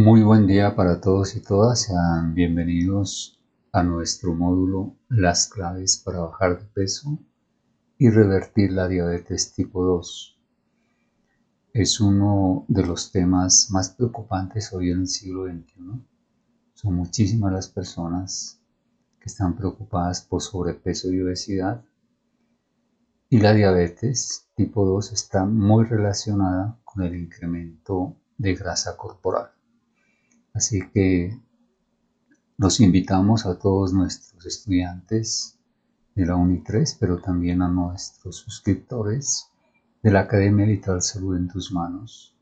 Muy buen día para todos y todas, sean bienvenidos a nuestro módulo Las claves para bajar de peso y revertir la diabetes tipo 2. Es uno de los temas más preocupantes hoy en el siglo XXI. Son muchísimas las personas que están preocupadas por sobrepeso y obesidad, y la diabetes tipo 2 está muy relacionada con el incremento de grasa corporal. Así que los invitamos a todos nuestros estudiantes de la UNI 3, pero también a nuestros suscriptores de la Academia Vital Salud en tus Manos,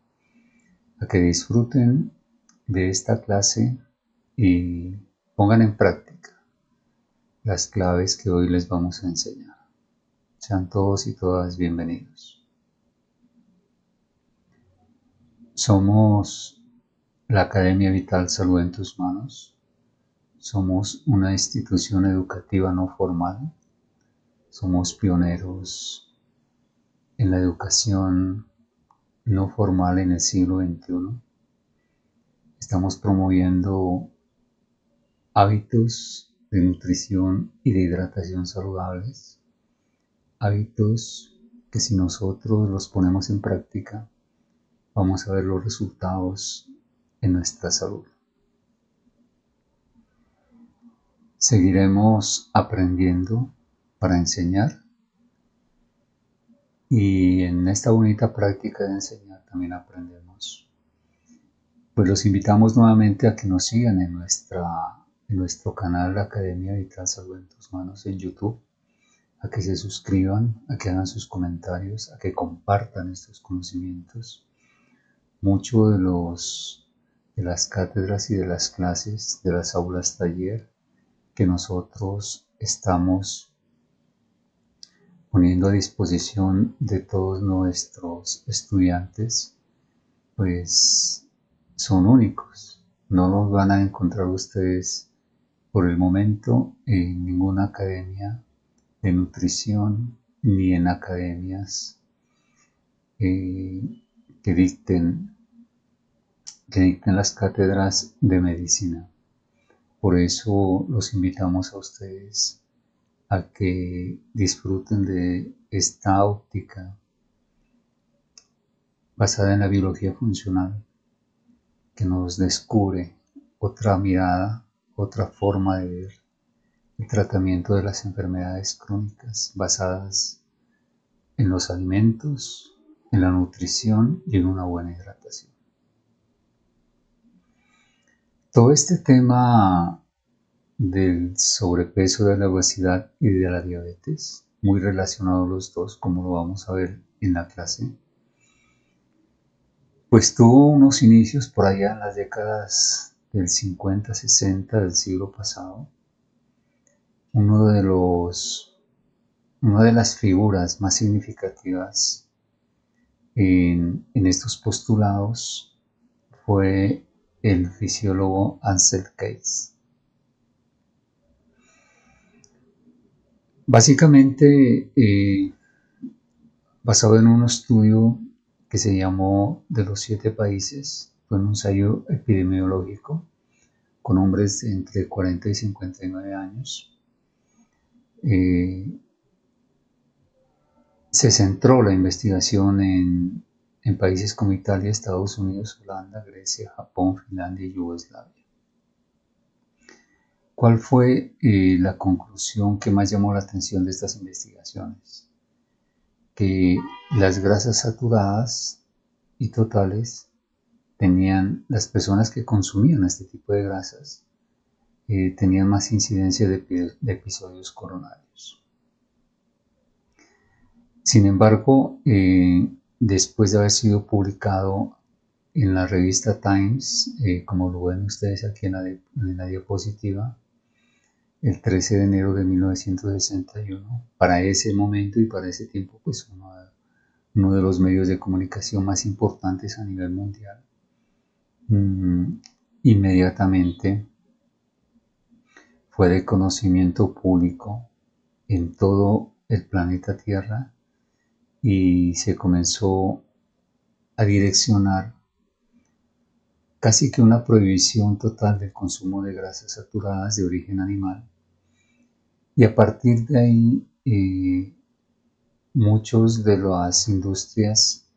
a que disfruten de esta clase y pongan en práctica las claves que hoy les vamos a enseñar. Sean todos y todas bienvenidos. Somos la Academia Vital Salud en tus Manos. Somos una institución educativa no formal. Somos pioneros en la educación no formal en el siglo XXI. Estamos promoviendo hábitos de nutrición y de hidratación saludables, hábitos que si nosotros los ponemos en práctica, vamos a ver los resultados en nuestra salud. Seguiremos aprendiendo para enseñar, y en esta bonita práctica de enseñar también aprendemos. Pues los invitamos nuevamente a que nos sigan en nuestro canal La Academia Vital Salud en tus Manos en YouTube, a que se suscriban, a que hagan sus comentarios, a que compartan estos conocimientos. Mucho de las cátedras y de las clases, de las aulas taller que nosotros estamos poniendo a disposición de todos nuestros estudiantes, pues son únicos. No los van a encontrar ustedes por el momento en ninguna academia de nutrición ni en academias que dicten las cátedras de medicina. Por eso los invitamos a ustedes a que disfruten de esta óptica basada en la biología funcional, que nos descubre otra mirada, otra forma de ver el tratamiento de las enfermedades crónicas basadas en los alimentos, en la nutrición y en una buena hidratación. Todo este tema del sobrepeso, de la obesidad y de la diabetes, muy relacionados los dos, como lo vamos a ver en la clase, pues tuvo unos inicios por allá en las décadas del 50-60 del siglo pasado. Una de las figuras más significativas en estos postulados fue el fisiólogo Ansel Keys. Básicamente, basado en un estudio que se llamó De los 7 países, fue un ensayo epidemiológico con hombres entre 40 y 59 años. Se centró la investigación en países como Italia, Estados Unidos, Holanda, Grecia, Japón, Finlandia y Yugoslavia. ¿Cuál fue la conclusión que más llamó la atención de estas investigaciones? Que las grasas saturadas y totales las personas que consumían este tipo de grasas tenían más incidencia de episodios coronarios. Sin embargo, después de haber sido publicado en la revista Times, como lo ven ustedes aquí en la diapositiva, el 13 de enero de 1961, para ese momento y para ese tiempo, pues uno de los medios de comunicación más importantes a nivel mundial, inmediatamente fue de conocimiento público en todo el planeta Tierra, y se comenzó a direccionar casi que una prohibición total del consumo de grasas saturadas de origen animal. Y a partir de ahí, muchos de las industrias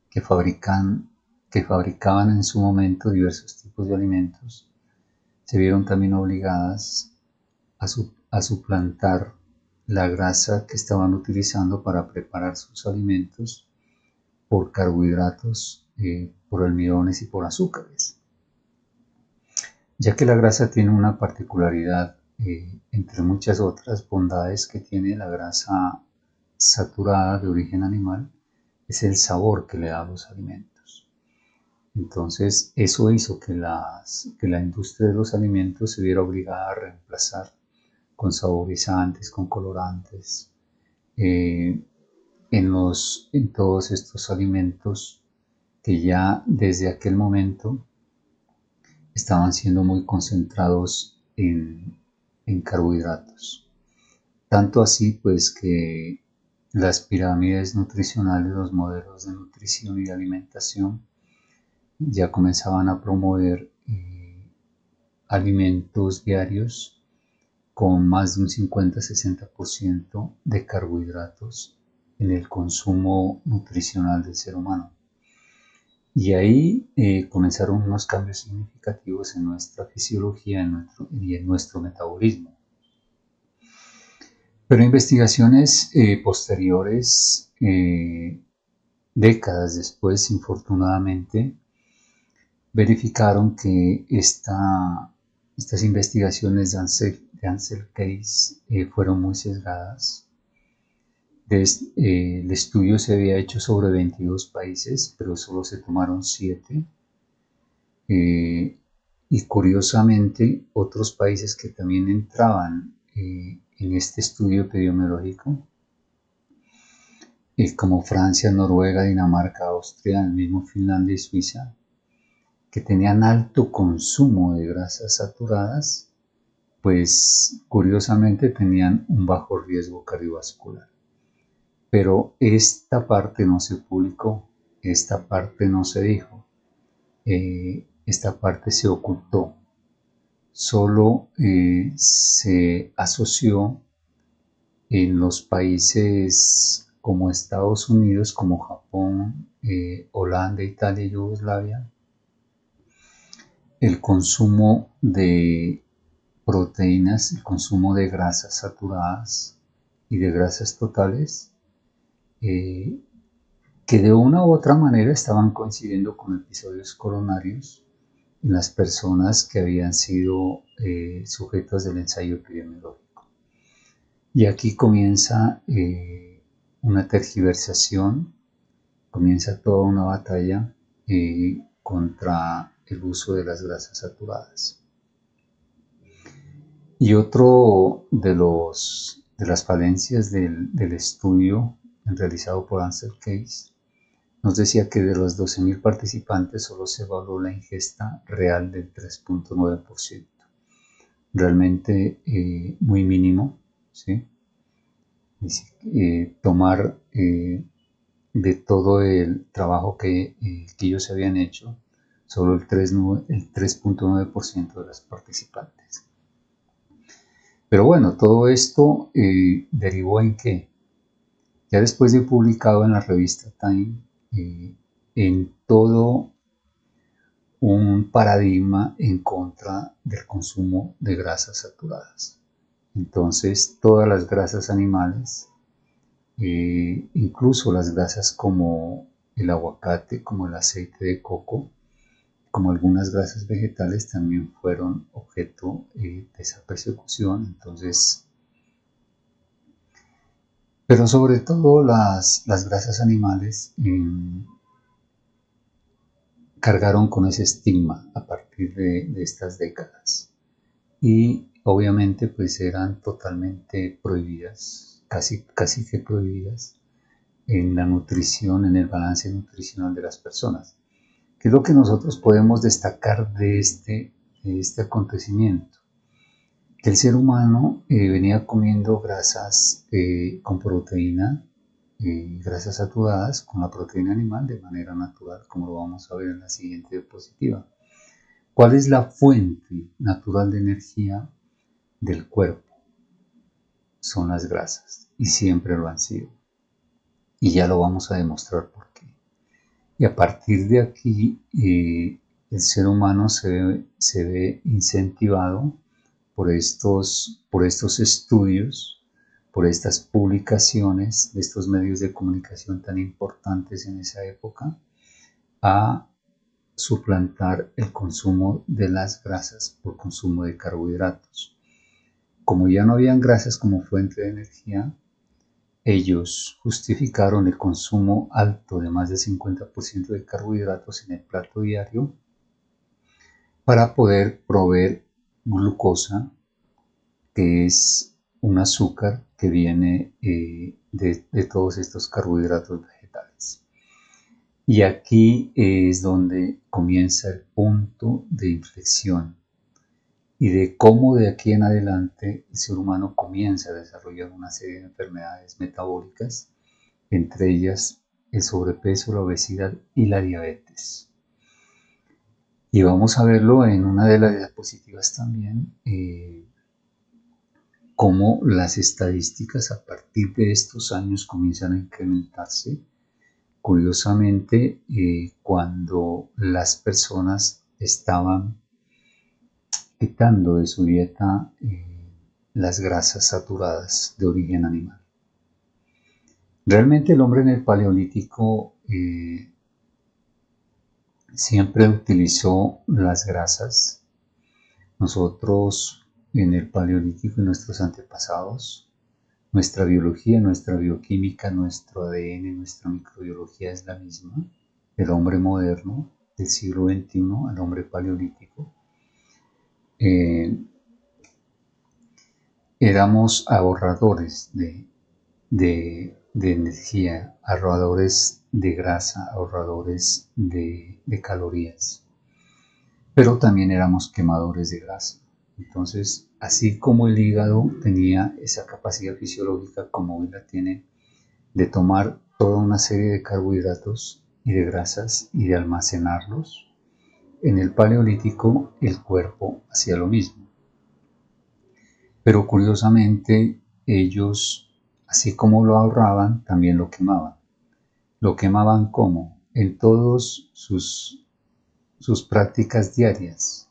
que fabricaban en su momento diversos tipos de alimentos se vieron también obligadas a suplantar la grasa que estaban utilizando para preparar sus alimentos por carbohidratos, por almidones y por azúcares. Ya que la grasa tiene una particularidad, entre muchas otras bondades que tiene la grasa saturada de origen animal, es el sabor que le da a los alimentos. Entonces, eso hizo que la industria de los alimentos se viera obligada a reemplazar con saborizantes, con colorantes, en todos estos alimentos que ya desde aquel momento estaban siendo muy concentrados en carbohidratos. Tanto así pues que las pirámides nutricionales, los modelos de nutrición y de alimentación ya comenzaban a promover alimentos diarios con más de un 50-60% de carbohidratos en el consumo nutricional del ser humano. Y ahí comenzaron unos cambios significativos en nuestra fisiología y en nuestro metabolismo. Pero investigaciones posteriores, décadas después, infortunadamente, verificaron que estas investigaciones de Ansel Keys fueron muy sesgadas. El estudio se había hecho sobre 22 países, pero solo se tomaron 7. Y curiosamente, otros países que también entraban en este estudio epidemiológico, como Francia, Noruega, Dinamarca, Austria, el mismo Finlandia y Suiza, que tenían alto consumo de grasas saturadas, pues curiosamente tenían un bajo riesgo cardiovascular. Pero esta parte no se publicó, esta parte no se dijo, esta parte se ocultó. Solo se asoció en los países como Estados Unidos, como Japón, Holanda, Italia y Yugoslavia, el consumo de proteínas, el consumo de grasas saturadas y de grasas totales, que de una u otra manera estaban coincidiendo con episodios coronarios en las personas que habían sido sujetas del ensayo epidemiológico. Y aquí comienza una tergiversación, comienza toda una batalla contra el uso de las grasas saturadas. Y otro de las falencias del estudio realizado por Ansel Keys nos decía que de los 12.000 participantes solo se evaluó la ingesta real del 3.9%. Realmente muy mínimo, ¿sí? Tomar de todo el trabajo que ellos habían hecho, solo el 3.9% de las participantes. Pero bueno, todo esto derivó en que, ya después de publicado en la revista Time, en todo un paradigma en contra del consumo de grasas saturadas. Entonces, todas las grasas animales, incluso las grasas como el aguacate, como el aceite de coco, como algunas grasas vegetales, también fueron objeto de esa persecución. Entonces, pero sobre todo las grasas animales cargaron con ese estigma a partir de estas décadas. Y obviamente pues eran totalmente prohibidas, casi que prohibidas en la nutrición, en el balance nutricional de las personas. ¿Qué es lo que nosotros podemos destacar de este acontecimiento? Que el ser humano venía comiendo grasas con proteína, grasas saturadas con la proteína animal de manera natural, como lo vamos a ver en la siguiente diapositiva. ¿Cuál es la fuente natural de energía del cuerpo? Son las grasas, y siempre lo han sido. Y ya lo vamos a demostrar por qué. Y a partir de aquí, el ser humano se ve incentivado por estos estudios, por estas publicaciones de estos medios de comunicación tan importantes en esa época, a suplantar el consumo de las grasas por consumo de carbohidratos. Como ya no habían grasas como fuente de energía, ellos justificaron el consumo alto de más del 50% de carbohidratos en el plato diario para poder proveer glucosa, que es un azúcar que viene de todos estos carbohidratos vegetales. Y aquí es donde comienza el punto de inflexión y de cómo de aquí en adelante el ser humano comienza a desarrollar una serie de enfermedades metabólicas, entre ellas el sobrepeso, la obesidad y la diabetes. Y vamos a verlo en una de las diapositivas también, cómo las estadísticas a partir de estos años comienzan a incrementarse. Curiosamente, cuando las personas estaban quitando de su dieta las grasas saturadas de origen animal. Realmente el hombre en el Paleolítico siempre utilizó las grasas. Nosotros en el Paleolítico y nuestros antepasados, nuestra biología, nuestra bioquímica, nuestro ADN, nuestra microbiología es la misma. El hombre moderno del siglo XXI al hombre paleolítico. Éramos ahorradores de energía, ahorradores de grasa, ahorradores de calorías, pero también éramos quemadores de grasa. Entonces, así como el hígado tenía esa capacidad fisiológica como hoy la tiene de tomar toda una serie de carbohidratos y de grasas y de almacenarlos, en el Paleolítico el cuerpo hacía lo mismo. Pero curiosamente ellos, así como lo ahorraban, también lo quemaban. Lo quemaban como en todas sus prácticas diarias.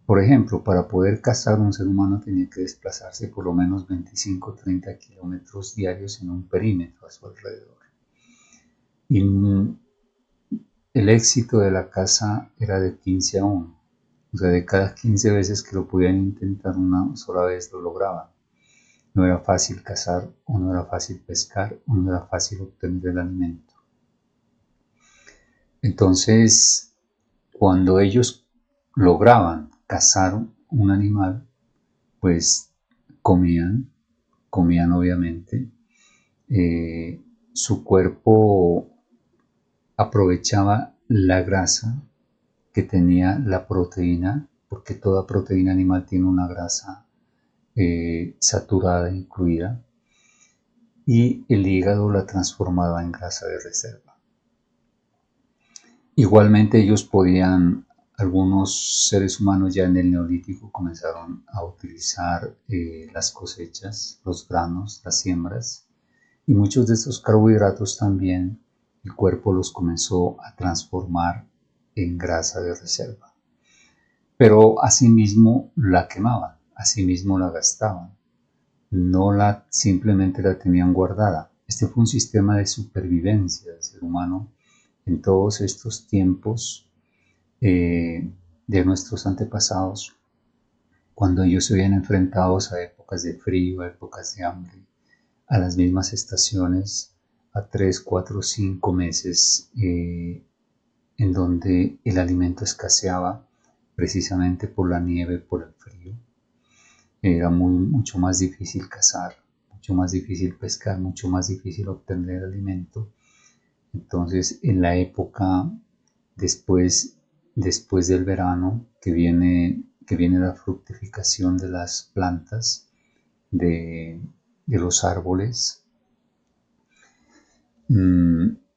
Por ejemplo, para poder cazar un ser humano tenía que desplazarse por lo menos 25 o 30 kilómetros diarios en un perímetro a su alrededor. Y el éxito de la caza era de 15 a 1. O sea, de cada 15 veces que lo podían intentar una sola vez lo lograban. No era fácil cazar, o no era fácil pescar, o no era fácil obtener el alimento. Entonces, cuando ellos lograban cazar un animal, pues comían obviamente. Su cuerpo aprovechaba la grasa que tenía la proteína, porque toda proteína animal tiene una grasa saturada incluida, y el hígado la transformaba en grasa de reserva. Igualmente ellos podían, algunos seres humanos ya en el Neolítico comenzaron a utilizar las cosechas, los granos, las siembras, y muchos de estos carbohidratos también el cuerpo los comenzó a transformar en grasa de reserva. Pero asimismo la quemaban, asimismo la gastaban. No simplemente la tenían guardada. Este fue un sistema de supervivencia del ser humano en todos estos tiempos de nuestros antepasados, cuando ellos se habían enfrentado a épocas de frío, a épocas de hambre, a las mismas estaciones, a 3, 4, 5 meses en donde el alimento escaseaba precisamente por la nieve, por el frío. Era mucho más difícil cazar, mucho más difícil pescar, mucho más difícil obtener alimento. Entonces, en la época después del verano, que viene la fructificación de las plantas, de los árboles,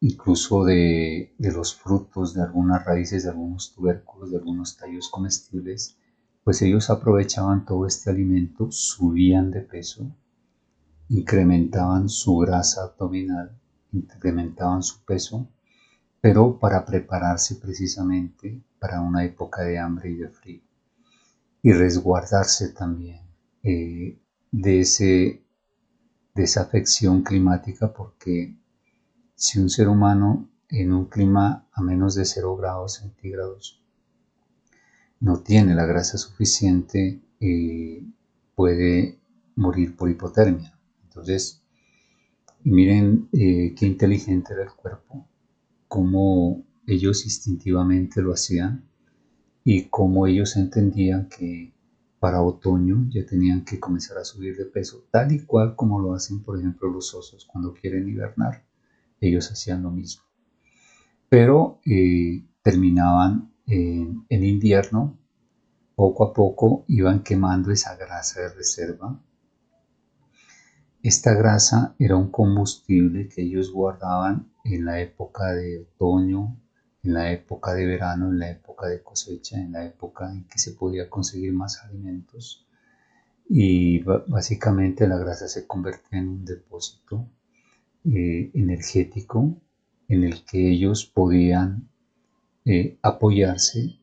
incluso de los frutos, de algunas raíces, de algunos tubérculos, de algunos tallos comestibles, pues ellos aprovechaban todo este alimento, subían de peso, incrementaban su grasa abdominal, incrementaban su peso, pero para prepararse precisamente para una época de hambre y de frío, y resguardarse también eh, de, de esa afección climática, porque si un ser humano en un clima a menos de 0 °C no tiene la grasa suficiente, puede morir por hipotermia. Entonces, miren qué inteligente era el cuerpo, cómo ellos instintivamente lo hacían y cómo ellos entendían que para otoño ya tenían que comenzar a subir de peso, tal y cual como lo hacen, por ejemplo, los osos cuando quieren hibernar. Ellos hacían lo mismo. Pero terminaban en invierno, poco a poco iban quemando esa grasa de reserva. Esta grasa era un combustible que ellos guardaban en la época de otoño, en la época de verano, en la época de cosecha, en la época en que se podía conseguir más alimentos. Y básicamente la grasa se convertía en un depósito energético en el que ellos podían apoyarse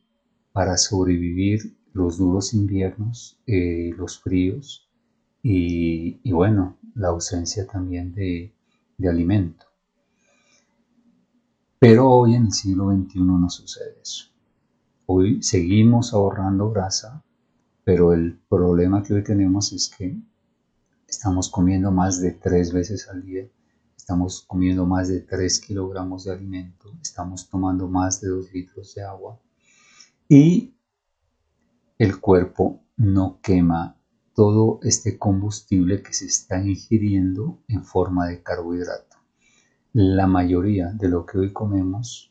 para sobrevivir los duros inviernos, los fríos y bueno, la ausencia también de alimento. Pero hoy en el siglo XXI no sucede eso. Hoy seguimos ahorrando grasa, pero el problema que hoy tenemos es que estamos comiendo más de 3 veces al día, estamos comiendo más de 3 kilogramos de alimento, estamos tomando más de 2 litros de agua y el cuerpo no quema todo este combustible que se está ingiriendo en forma de carbohidrato. La mayoría de lo que hoy comemos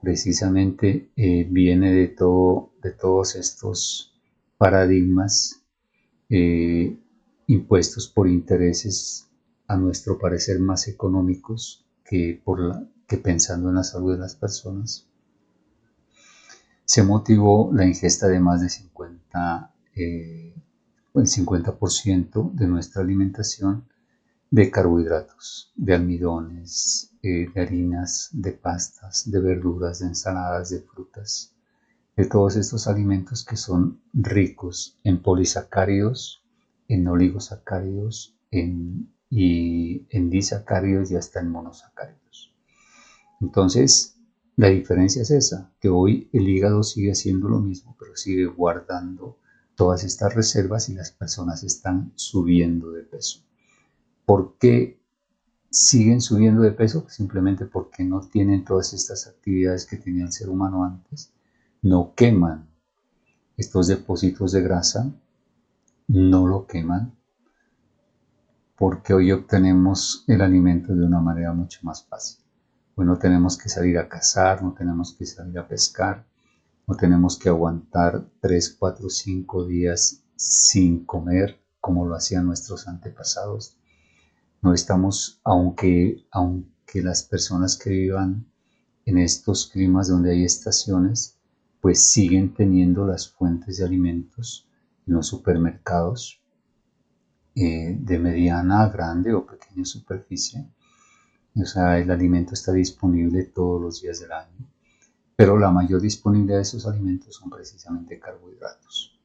precisamente viene de todos estos paradigmas eh, impuestos por intereses a nuestro parecer más económicos que pensando en la salud de las personas. Se motivó la ingesta de más de el 50% de nuestra alimentación de carbohidratos, de almidones, de harinas, de pastas, de verduras, de ensaladas, de frutas, de todos estos alimentos que son ricos en polisacáridos, en oligosacáridos, y en disacáridos y hasta en monosacáridos. Entonces, la diferencia es esa, que hoy el hígado sigue haciendo lo mismo, pero sigue guardando todas estas reservas y las personas están subiendo de peso. ¿Por qué siguen subiendo de peso? Simplemente porque no tienen todas estas actividades que tenía el ser humano antes, no queman estos depósitos de grasa, no lo queman, porque hoy obtenemos el alimento de una manera mucho más fácil. Hoy no tenemos que salir a cazar, no tenemos que salir a pescar, no tenemos que aguantar 3, 4, 5 días sin comer como lo hacían nuestros antepasados. No estamos, aunque las personas que vivan en estos climas donde hay estaciones, pues siguen teniendo las fuentes de alimentos en los supermercados de mediana, grande o pequeña superficie. O sea, el alimento está disponible todos los días del año, pero la mayor disponibilidad de esos alimentos son precisamente carbohidratos.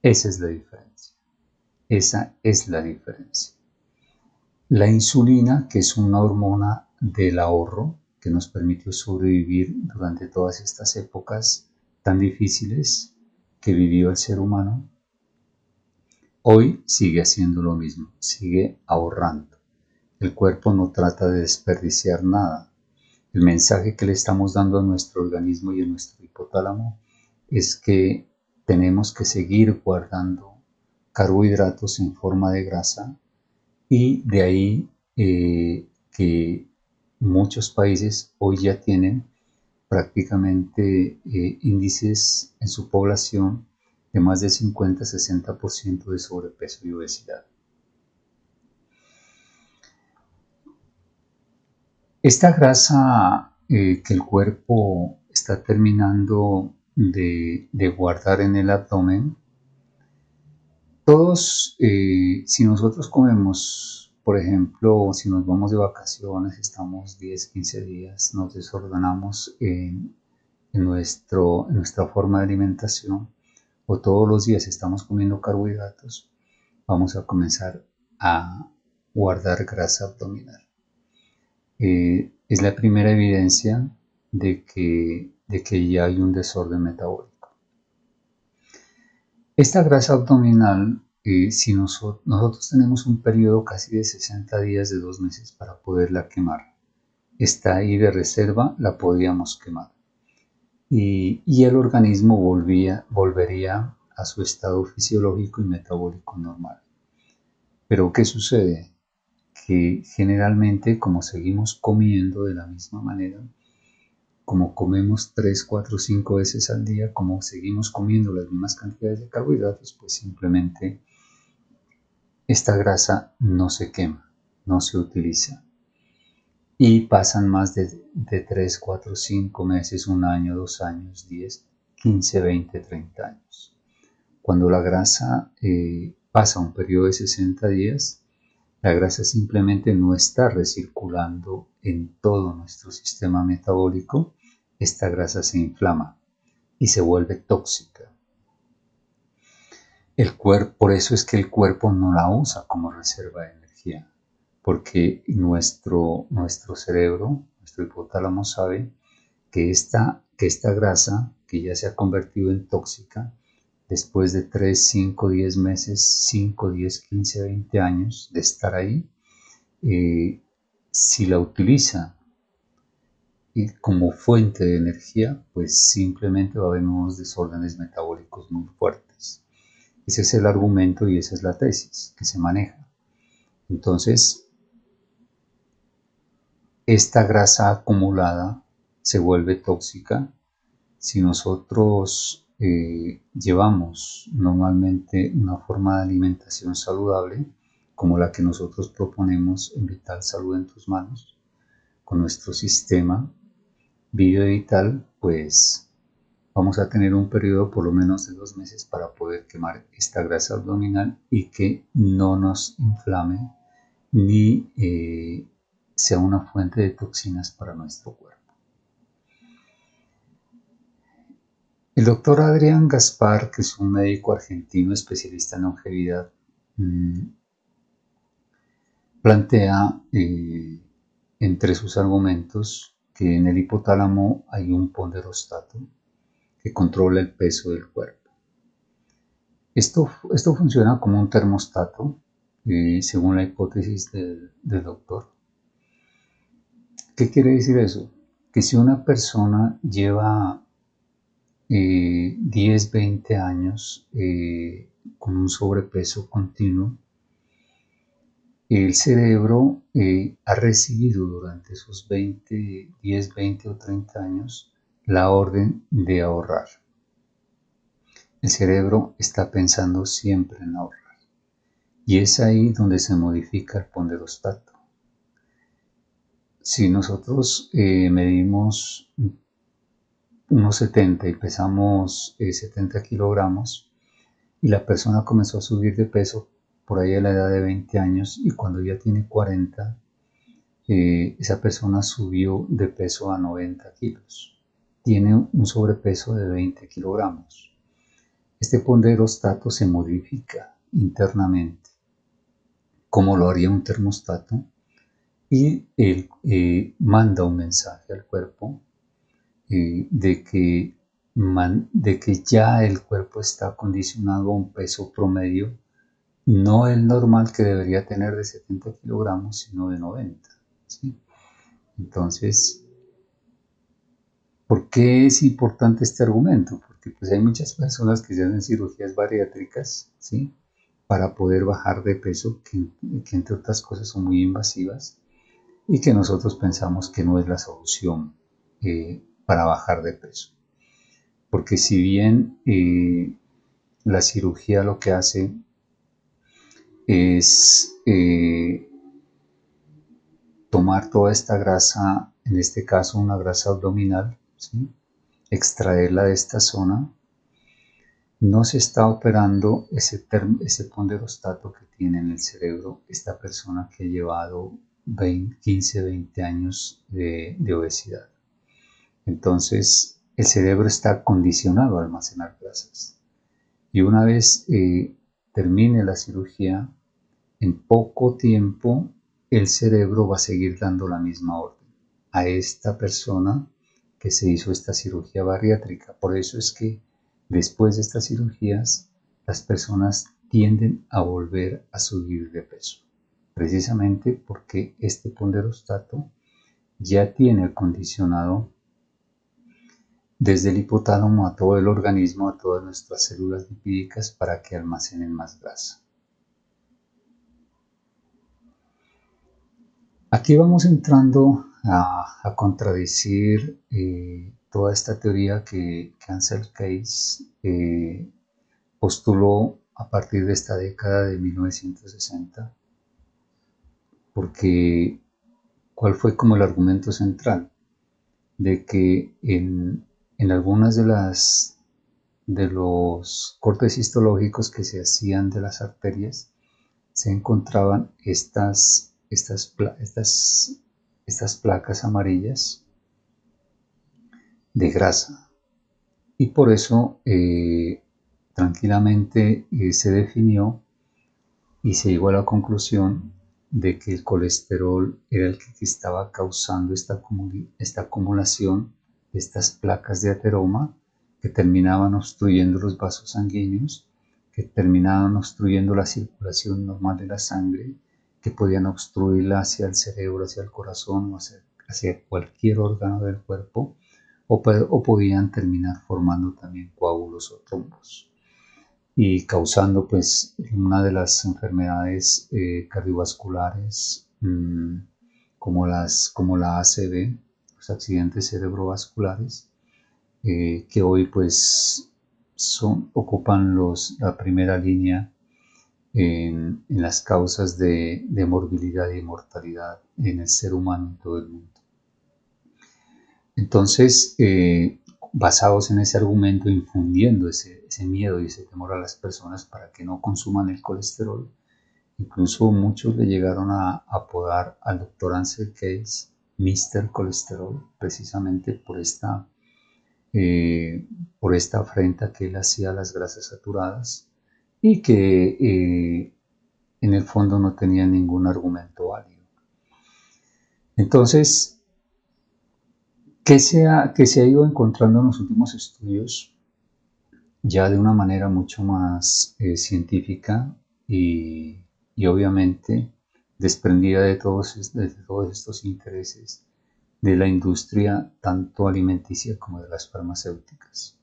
Esa es la diferencia. Esa es la diferencia. La insulina, que es una hormona del ahorro que nos permitió sobrevivir durante todas estas épocas tan difíciles que vivió el ser humano, hoy sigue haciendo lo mismo, sigue ahorrando. El cuerpo no trata de desperdiciar nada. El mensaje que le estamos dando a nuestro organismo y a nuestro hipotálamo es que tenemos que seguir guardando carbohidratos en forma de grasa, y de ahí que muchos países hoy ya tienen prácticamente índices en su población de más del 50-60% de sobrepeso y obesidad. Esta grasa que el cuerpo está terminando de guardar en el abdomen, todos, si nosotros comemos, por ejemplo, si nos vamos de vacaciones, estamos 10, 15 días, nos desordenamos en nuestra forma de alimentación, o todos los días estamos comiendo carbohidratos, vamos a comenzar a guardar grasa abdominal. Es la primera evidencia de que ya hay un desorden metabólico. Esta grasa abdominal, si nosotros tenemos un periodo casi de 60 días de 2 meses para poderla quemar, está ahí de reserva, la podríamos quemar. Y el organismo volvería a su estado fisiológico y metabólico normal. Pero ¿qué sucede? Que generalmente, como seguimos comiendo de la misma manera, como comemos 3, 4, 5 veces al día, como seguimos comiendo las mismas cantidades de carbohidratos, pues simplemente esta grasa no se quema, no se utiliza. Y pasan más de 3, 4, 5 meses, 1 año, 2 años, 10, 15, 20, 30 años. Cuando la grasa pasa un periodo de 60 días, la grasa simplemente no está recirculando en todo nuestro sistema metabólico. Esta grasa se inflama y se vuelve tóxica. Por eso es que el cuerpo no la usa como reserva de energía, porque nuestro cerebro, nuestro hipotálamo sabe que esta grasa, que ya se ha convertido en tóxica, después de 3, 5, 10 meses, 5, 10, 15, 20 años de estar ahí, si la utiliza como fuente de energía, pues simplemente va a haber unos desórdenes metabólicos muy fuertes. Ese es el argumento y esa es la tesis que se maneja. Entonces, esta grasa acumulada se vuelve tóxica si nosotros llevamos normalmente una forma de alimentación saludable, como la que nosotros proponemos en Vital Salud en tus manos, con nuestro sistema Bio Vital, pues vamos a tener un periodo por lo menos de 2 meses para poder quemar esta grasa abdominal y que no nos inflame ni sea una fuente de toxinas para nuestro cuerpo. El doctor Adrián Gaspar, que es un médico argentino especialista en longevidad, plantea entre sus argumentos que en el hipotálamo hay un ponderostato que controla el peso del cuerpo. Esto funciona como un termostato, según la hipótesis del doctor. ¿Qué quiere decir eso? Que si una persona lleva 10, 20 años con un sobrepeso continuo, el cerebro ha recibido durante esos 10, 20 o 30 años la orden de ahorrar. El cerebro está pensando siempre en ahorrar. Y es ahí donde se modifica el ponderostato. Si nosotros medimos unos 70 y pesamos 70 kilogramos y la persona comenzó a subir de peso por ahí a la edad de 20 años y cuando ya tiene 40, esa persona subió de peso a 90 kilos. Tiene un sobrepeso de 20 kilogramos. Este ponderostato se modifica internamente, como lo haría un termostato, y él manda un mensaje al cuerpo de que ya el cuerpo está condicionado a un peso promedio, no el normal que debería tener de 70 kilogramos, sino de 90. ¿Sí? Entonces, ¿por qué es importante este argumento? Porque pues hay muchas personas que se hacen cirugías bariátricas, ¿sí? Para poder bajar de peso, que entre otras cosas son muy invasivas y que nosotros pensamos que no es la solución para bajar de peso. Porque si bien la cirugía lo que hace es tomar toda esta grasa, en este caso una grasa abdominal, ¿sí? Extraerla de esta zona. No se está operando ese ponderostato que tiene en el cerebro esta persona que ha llevado 15, 20 años de obesidad. Entonces, el cerebro está condicionado a almacenar grasas. Y una vez termine la cirugía, en poco tiempo el cerebro va a seguir dando la misma orden a esta persona que se hizo esta cirugía bariátrica. Por eso es que después de estas cirugías las personas tienden a volver a subir de peso, precisamente porque este ponderostato ya tiene acondicionado desde el hipotálamo a todo el organismo, a todas nuestras células lipídicas para que almacenen más grasa. Aquí vamos entrando a contradecir toda esta teoría que Ansel Keys postuló a partir de esta década de 1960, porque ¿cuál fue como el argumento central? De que en algunas de los cortes histológicos que se hacían de las arterias se encontraban estas placas amarillas de grasa, y por eso tranquilamente se definió y se llegó a la conclusión de que el colesterol era el que estaba causando esta acumulación de estas placas de ateroma que terminaban obstruyendo los vasos sanguíneos, que terminaban obstruyendo la circulación normal de la sangre, que podían obstruirla hacia el cerebro, hacia el corazón o hacia cualquier órgano del cuerpo, o podían terminar formando también coágulos o trombos y causando pues una de las enfermedades cardiovasculares como la ACV, los accidentes cerebrovasculares, que hoy pues ocupan la primera línea en las causas de morbilidad y mortalidad en el ser humano en todo el mundo. Entonces, basados en ese argumento, infundiendo ese miedo y ese temor a las personas para que no consuman el colesterol, incluso muchos le llegaron a apodar al doctor Ansel Keys Mr. Colesterol, precisamente por esta afrenta que él hacía a las grasas saturadas y que en el fondo no tenía ningún argumento válido. Entonces, ¿qué se ha ido encontrando en los últimos estudios ya de una manera mucho más científica y obviamente desprendida de todos estos intereses de la industria tanto alimenticia como de las farmacéuticas?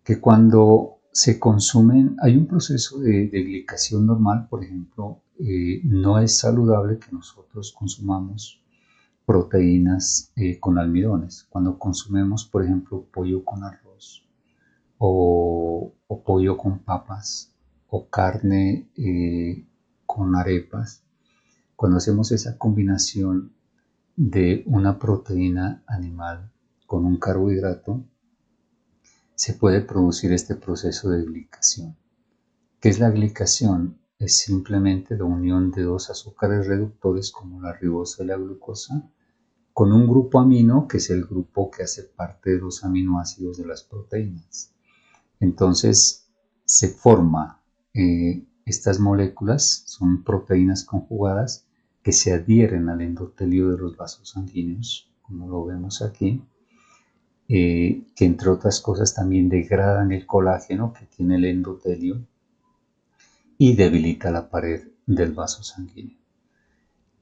Que cuando se consumen, hay un proceso de glicación normal, por ejemplo, no es saludable que nosotros consumamos proteínas con almidones. Cuando consumimos, por ejemplo, pollo con arroz o pollo con papas o carne con arepas, cuando hacemos esa combinación de una proteína animal con un carbohidrato, se puede producir este proceso de glicación. ¿Qué es la glicación? Es simplemente la unión de dos azúcares reductores como la ribosa y la glucosa con un grupo amino que es el grupo que hace parte de los aminoácidos de las proteínas. Entonces se forma estas moléculas, son proteínas conjugadas que se adhieren al endotelio de los vasos sanguíneos, como lo vemos aquí, que entre otras cosas también degradan el colágeno que tiene el endotelio y debilita la pared del vaso sanguíneo.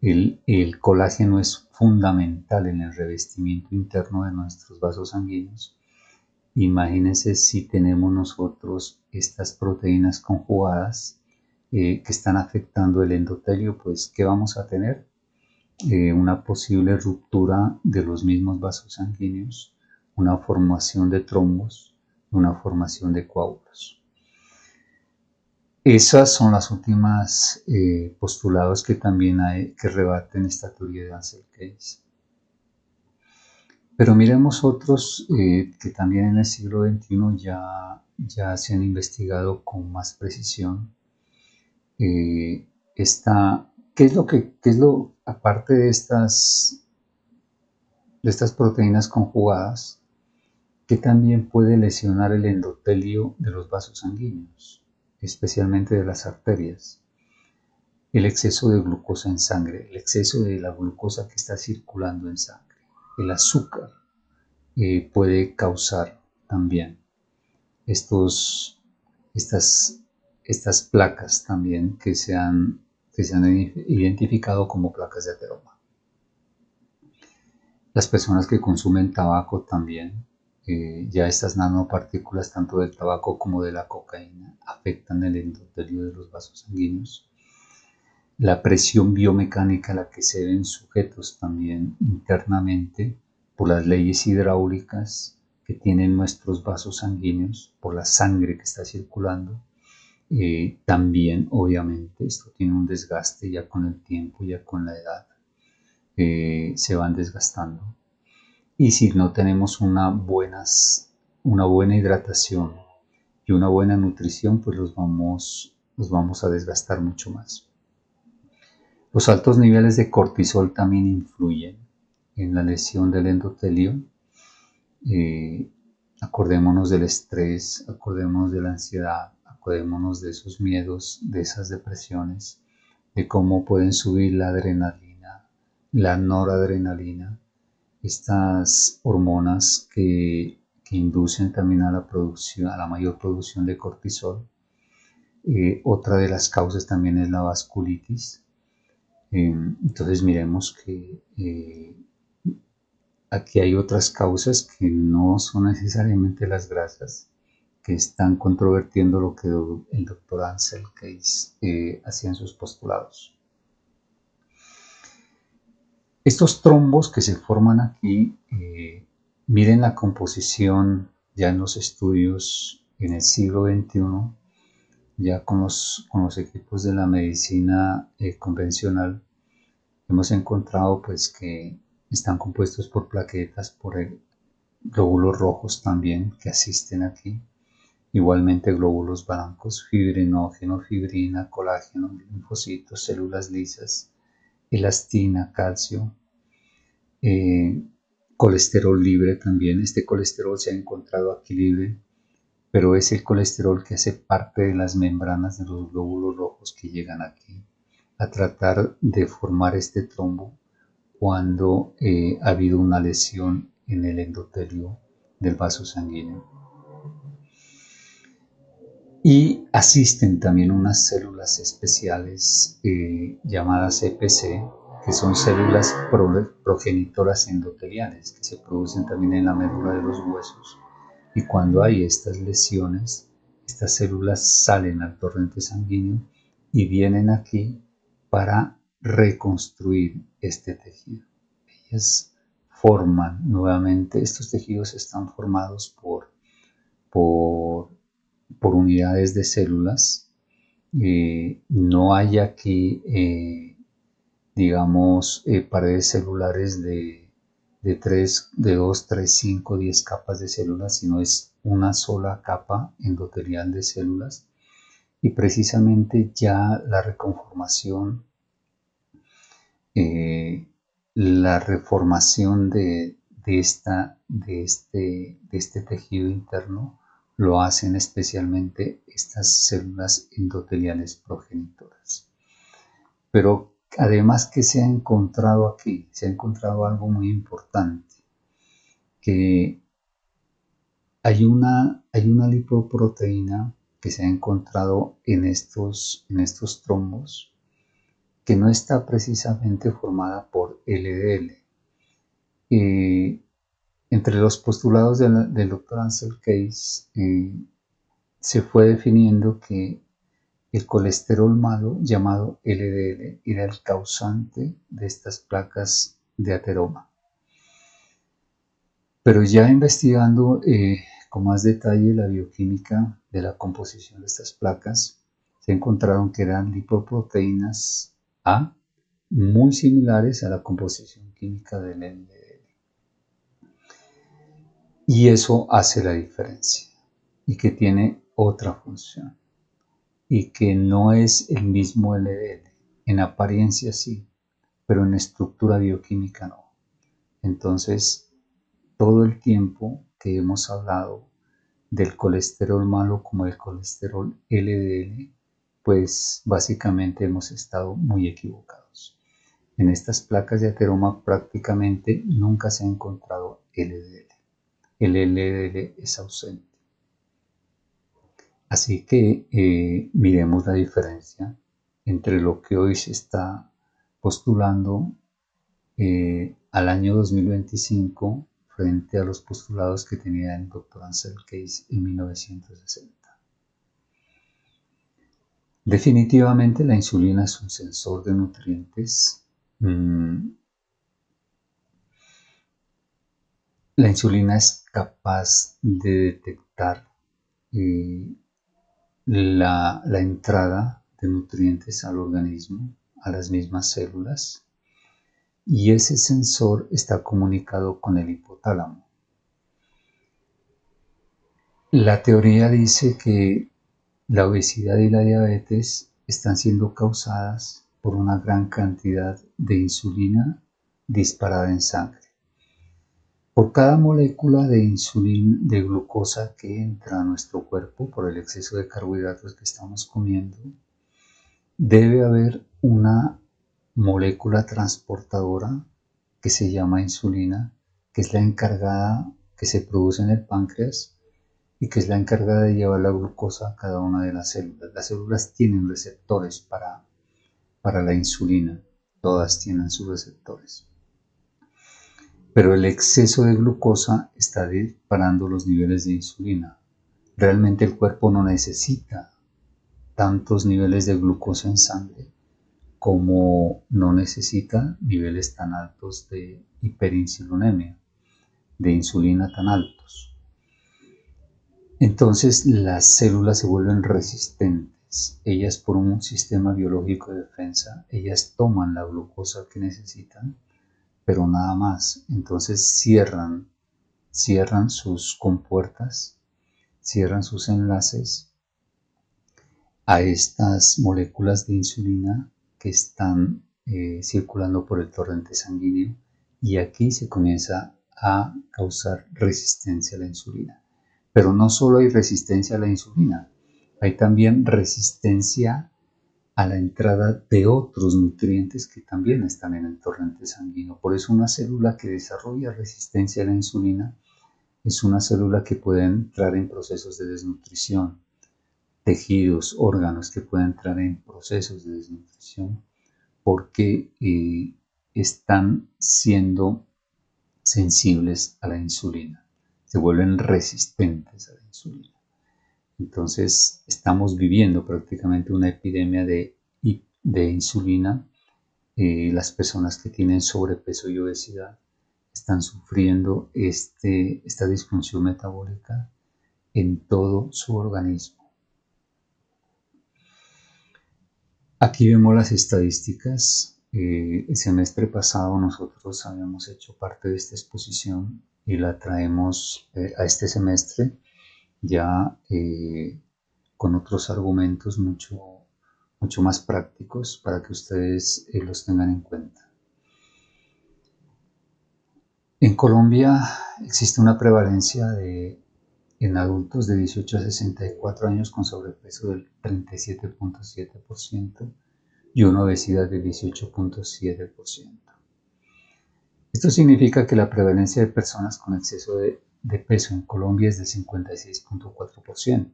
El colágeno es fundamental en el revestimiento interno de nuestros vasos sanguíneos. Imagínense si tenemos nosotros estas proteínas conjugadas que están afectando el endotelio, pues ¿qué vamos a tener? Una posible ruptura de los mismos vasos sanguíneos, una formación de trombos, una formación de coágulos. Esas son las últimas postulados que también hay que rebaten esta teoría de Ansel Keys. Pero miremos otros que también en el siglo XXI ya se han investigado con más precisión. ¿Qué es lo, aparte de estas proteínas conjugadas, que también puede lesionar el endotelio de los vasos sanguíneos, especialmente de las arterias? El exceso de glucosa en sangre, el exceso de la glucosa que está circulando en sangre, el azúcar puede causar también estos, estas, estas placas también que se han identificado como placas de ateroma. Las personas que consumen tabaco también, ya estas nanopartículas tanto del tabaco como de la cocaína afectan el endotelio de los vasos sanguíneos. La presión biomecánica a la que se ven sujetos también internamente por las leyes hidráulicas que tienen nuestros vasos sanguíneos, por la sangre que está circulando, también obviamente esto tiene un desgaste ya con el tiempo, ya con la edad, se van desgastando. Y si no tenemos una buena hidratación y una buena nutrición, pues los vamos a desgastar mucho más. Los altos niveles de cortisol también influyen en la lesión del endotelio. Acordémonos del estrés, acordémonos de la ansiedad, acordémonos de esos miedos, de esas depresiones, de cómo pueden subir la adrenalina, la noradrenalina, estas hormonas que inducen también a la producción, a la mayor producción de cortisol. Otra de las causas también es la vasculitis. Entonces miremos que aquí hay otras causas que no son necesariamente las grasas, que están controvertiendo lo que el doctor Ansel Keys hacía en sus postulados. Estos trombos que se forman aquí, miren la composición ya en los estudios en el siglo XXI, ya con los equipos de la medicina convencional, hemos encontrado pues que están compuestos por plaquetas, por glóbulos rojos también que asisten aquí, igualmente glóbulos blancos, fibrinógeno, fibrina, colágeno, linfocitos, células lisas, elastina, calcio, colesterol libre también. Este colesterol se ha encontrado aquí libre, pero es el colesterol que hace parte de las membranas de los glóbulos rojos que llegan aquí a tratar de formar este trombo cuando ha habido una lesión en el endotelio del vaso sanguíneo. Y asisten también unas células especiales llamadas EPC, que son células progenitoras endoteliales, que se producen también en la médula de los huesos. Y cuando hay estas lesiones, estas células salen al torrente sanguíneo y vienen aquí para reconstruir este tejido. Ellas forman nuevamente, estos tejidos están formados por unidades de células. No hay aquí, digamos, paredes celulares de 2, 3, 5, 10 capas de células, sino es una sola capa endotelial de células. Y precisamente ya la reconformación, la reformación de este tejido interno lo hacen especialmente estas células endoteliales progenitoras. Pero además que se ha encontrado aquí, se ha encontrado algo muy importante, que hay una lipoproteína que se ha encontrado en estos trombos que no está precisamente formada por LDL. Entre los postulados del Dr. Ansel Keys se fue definiendo que el colesterol malo llamado LDL era el causante de estas placas de ateroma. Pero ya investigando con más detalle la bioquímica de la composición de estas placas, se encontraron que eran lipoproteínas A muy similares a la composición química del LDL. Y eso hace la diferencia y que tiene otra función y que no es el mismo LDL. En apariencia sí, pero en estructura bioquímica no. Entonces, todo el tiempo que hemos hablado del colesterol malo como el colesterol LDL, pues básicamente hemos estado muy equivocados. En estas placas de ateroma prácticamente nunca se ha encontrado LDL. El LDL es ausente. Así que miremos la diferencia entre lo que hoy se está postulando al año 2025 frente a los postulados que tenía el Dr. Ansel Keys en 1960. Definitivamente la insulina es un sensor de nutrientes. La insulina es capaz de detectar la entrada de nutrientes al organismo, a las mismas células, y ese sensor está comunicado con el hipotálamo. La teoría dice que la obesidad y la diabetes están siendo causadas por una gran cantidad de insulina disparada en sangre. Por cada molécula de insulina, de glucosa que entra a nuestro cuerpo por el exceso de carbohidratos que estamos comiendo, debe haber una molécula transportadora que se llama insulina, que es la encargada, que se produce en el páncreas y que es la encargada de llevar la glucosa a cada una de las células. Las células tienen receptores para la insulina, todas tienen sus receptores. Pero el exceso de glucosa está disparando los niveles de insulina. Realmente el cuerpo no necesita tantos niveles de glucosa en sangre como no necesita niveles tan altos de hiperinsulinemia, de insulina tan altos. Entonces las células se vuelven resistentes. Ellas, por un sistema biológico de defensa, ellas toman la glucosa que necesitan, pero nada más. Entonces cierran sus compuertas, cierran sus enlaces a estas moléculas de insulina que están circulando por el torrente sanguíneo, y aquí se comienza a causar resistencia a la insulina. Pero no solo hay resistencia a la insulina, hay también resistencia a la entrada de otros nutrientes que también están en el torrente sanguíneo. Por eso una célula que desarrolla resistencia a la insulina es una célula que puede entrar en procesos de desnutrición, tejidos, órganos que pueden entrar en procesos de desnutrición porque están siendo sensibles a la insulina, se vuelven resistentes a la insulina. Entonces estamos viviendo prácticamente una epidemia de insulina. Las personas que tienen sobrepeso y obesidad están sufriendo esta disfunción metabólica en todo su organismo. Aquí vemos las estadísticas. El semestre pasado nosotros habíamos hecho parte de esta exposición y la traemos a este semestre ya con otros argumentos mucho más prácticos para que ustedes los tengan en cuenta. En Colombia existe una prevalencia en adultos de 18 a 64 años con sobrepeso del 37.7% y una obesidad del 18.7%. Esto significa que la prevalencia de personas con exceso de peso en Colombia es del 56.4%.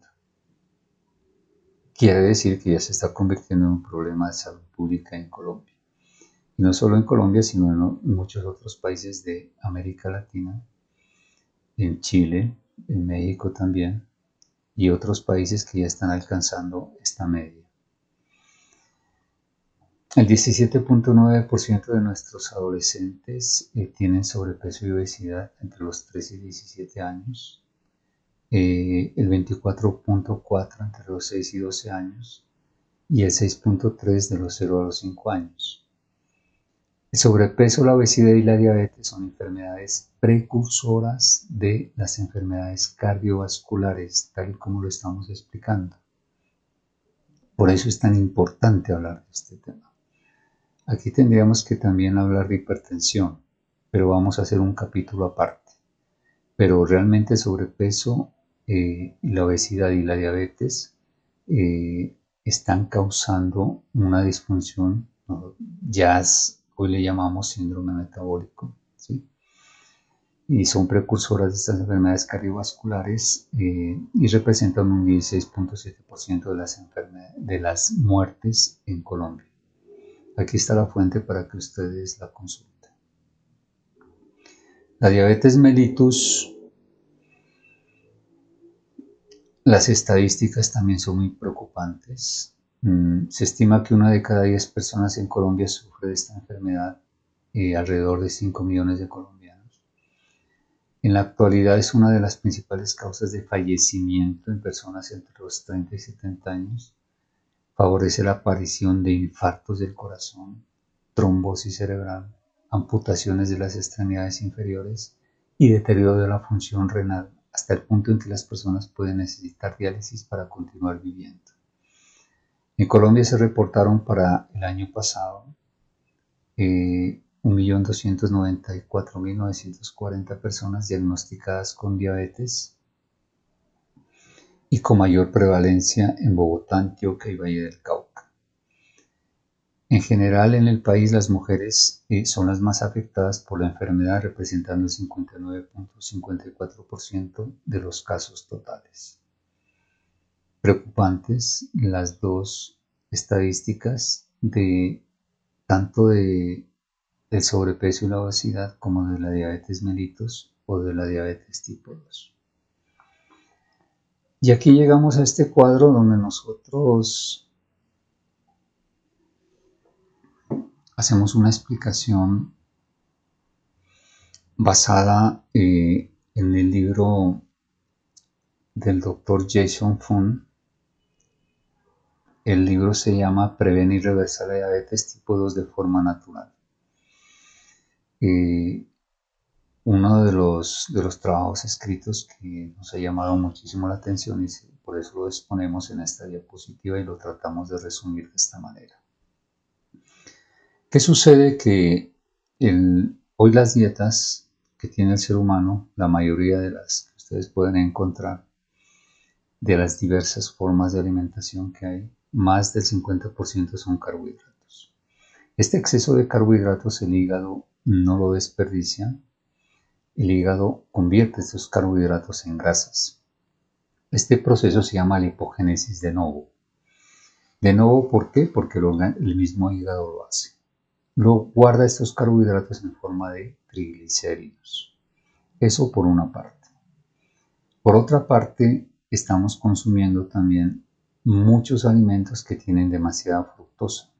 Quiere decir que ya se está convirtiendo en un problema de salud pública en Colombia. Y no solo en Colombia, sino en muchos otros países de América Latina, en Chile, en México también, y otros países que ya están alcanzando esta media. El 17.9% de nuestros adolescentes tienen sobrepeso y obesidad entre los 3 y 17 años, el 24.4% entre los 6 y 12 años, y el 6.3 de los 0 a los 5 años. El sobrepeso, la obesidad y la diabetes son enfermedades precursoras de las enfermedades cardiovasculares, tal y como lo estamos explicando. Por eso es tan importante hablar de este tema. Aquí tendríamos que también hablar de hipertensión, pero vamos a hacer un capítulo aparte. Pero realmente el sobrepeso, la obesidad y la diabetes están causando una disfunción, ¿no? Hoy le llamamos síndrome metabólico, ¿sí? Y son precursoras de estas enfermedades cardiovasculares y representan un 16.7% de las muertes en Colombia. Aquí está la fuente para que ustedes la consulten. La diabetes mellitus, las estadísticas también son muy preocupantes. Se estima que 1 de cada 10 personas en Colombia sufre de esta enfermedad, alrededor de 5 millones de colombianos. En la actualidad es una de las principales causas de fallecimiento en personas entre los 30 y 70 años. Favorece la aparición de infartos del corazón, trombosis cerebral, amputaciones de las extremidades inferiores y deterioro de la función renal, hasta el punto en que las personas pueden necesitar diálisis para continuar viviendo. En Colombia se reportaron para el año pasado 1.294.940 personas diagnosticadas con diabetes y con mayor prevalencia en Bogotá, Antioquia y Valle del Cauca. En general, en el país las mujeres son las más afectadas por la enfermedad, representando el 59.54% de los casos totales. Preocupantes las dos estadísticas tanto del sobrepeso y la obesidad como de la diabetes mellitus o de la diabetes tipo 2. Y aquí llegamos a este cuadro donde nosotros hacemos una explicación basada en el libro del doctor Jason Fung. El libro se llama Prevenir y reversar la diabetes tipo 2 de forma natural. Uno de los trabajos escritos que nos ha llamado muchísimo la atención y por eso lo exponemos en esta diapositiva y lo tratamos de resumir de esta manera. ¿Qué sucede? Que hoy las dietas que tiene el ser humano, la mayoría de las que ustedes pueden encontrar, de las diversas formas de alimentación que hay, más del 50% son carbohidratos. Este exceso de carbohidratos el hígado no lo desperdicia. El hígado convierte estos carbohidratos en grasas. Este proceso se llama lipogénesis de novo. De novo, ¿por qué? Porque el mismo hígado lo hace. Luego guarda estos carbohidratos en forma de triglicéridos. Eso por una parte. Por otra parte, estamos consumiendo también muchos alimentos que tienen demasiada fructosa.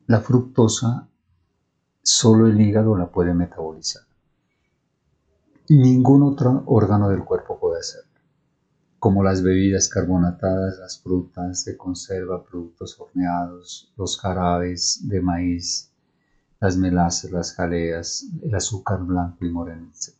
La fructosa solo el hígado la puede metabolizar. Ningún otro órgano del cuerpo puede hacerlo, como las bebidas carbonatadas, las frutas de conserva, productos horneados, los jarabes de maíz, las melazas, las jaleas, el azúcar blanco y moreno, etc.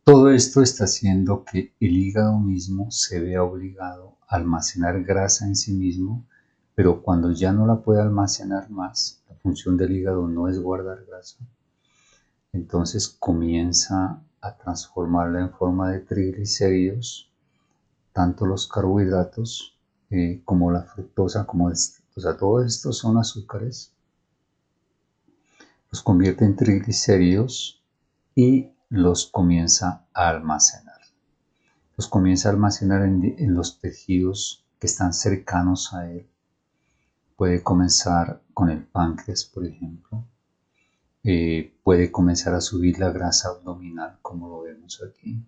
Todo esto está haciendo que el hígado mismo se vea obligado a almacenar grasa en sí mismo, pero cuando ya no la puede almacenar más, la función del hígado no es guardar grasa, entonces comienza a transformarla en forma de triglicéridos, tanto los carbohidratos como la fructosa, todos estos son azúcares, los convierte en triglicéridos y los comienza a almacenar. Los comienza a almacenar en los tejidos que están cercanos a él. Puede comenzar con el páncreas, por ejemplo. Puede comenzar a subir la grasa abdominal, como lo vemos aquí.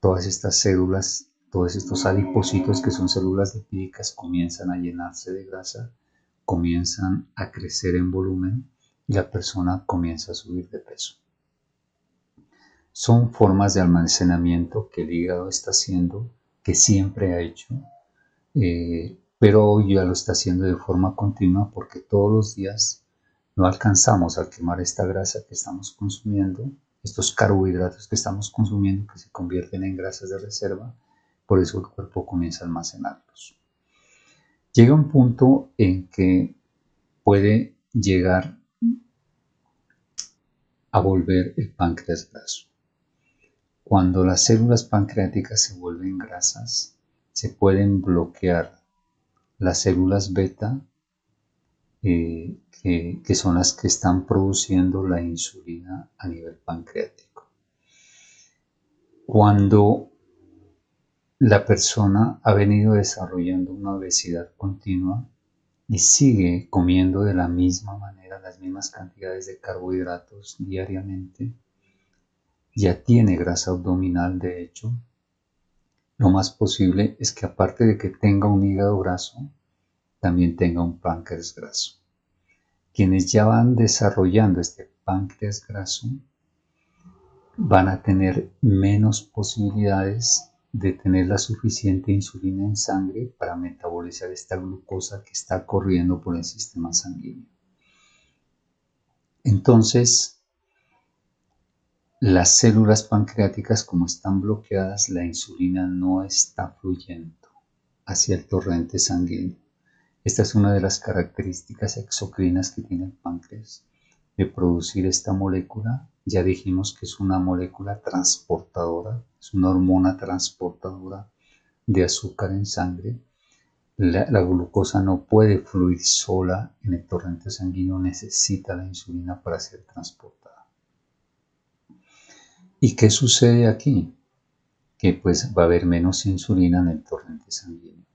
Todas estas células, todos estos adipocitos que son células lipídicas comienzan a llenarse de grasa, comienzan a crecer en volumen y la persona comienza a subir de peso. Son formas de almacenamiento que el hígado está haciendo, que siempre ha hecho, pero hoy ya lo está haciendo de forma continua porque todos los días no alcanzamos a quemar esta grasa que estamos consumiendo, estos carbohidratos que estamos consumiendo que se convierten en grasas de reserva, por eso el cuerpo comienza a almacenarlos. Llega un punto en que puede llegar a volver el páncreas graso. Cuando las células pancreáticas se vuelven grasas, se pueden bloquear las células beta, que son las que están produciendo la insulina a nivel pancreático. Cuando la persona ha venido desarrollando una obesidad continua y sigue comiendo de la misma manera las mismas cantidades de carbohidratos diariamente, ya tiene grasa abdominal de hecho, lo más posible es que aparte de que tenga un hígado graso, también tenga un páncreas graso. Quienes ya van desarrollando este páncreas graso van a tener menos posibilidades de tener la suficiente insulina en sangre para metabolizar esta glucosa que está corriendo por el sistema sanguíneo. Entonces, las células pancreáticas, como están bloqueadas, la insulina no está fluyendo hacia el torrente sanguíneo. Esta es una de las características exocrinas que tiene el páncreas, de producir esta molécula. Ya dijimos que es una molécula transportadora, es una hormona transportadora de azúcar en sangre. La glucosa no puede fluir sola en el torrente sanguíneo, necesita la insulina para ser transportada. ¿Y qué sucede aquí? Que pues va a haber menos insulina en el torrente sanguíneo.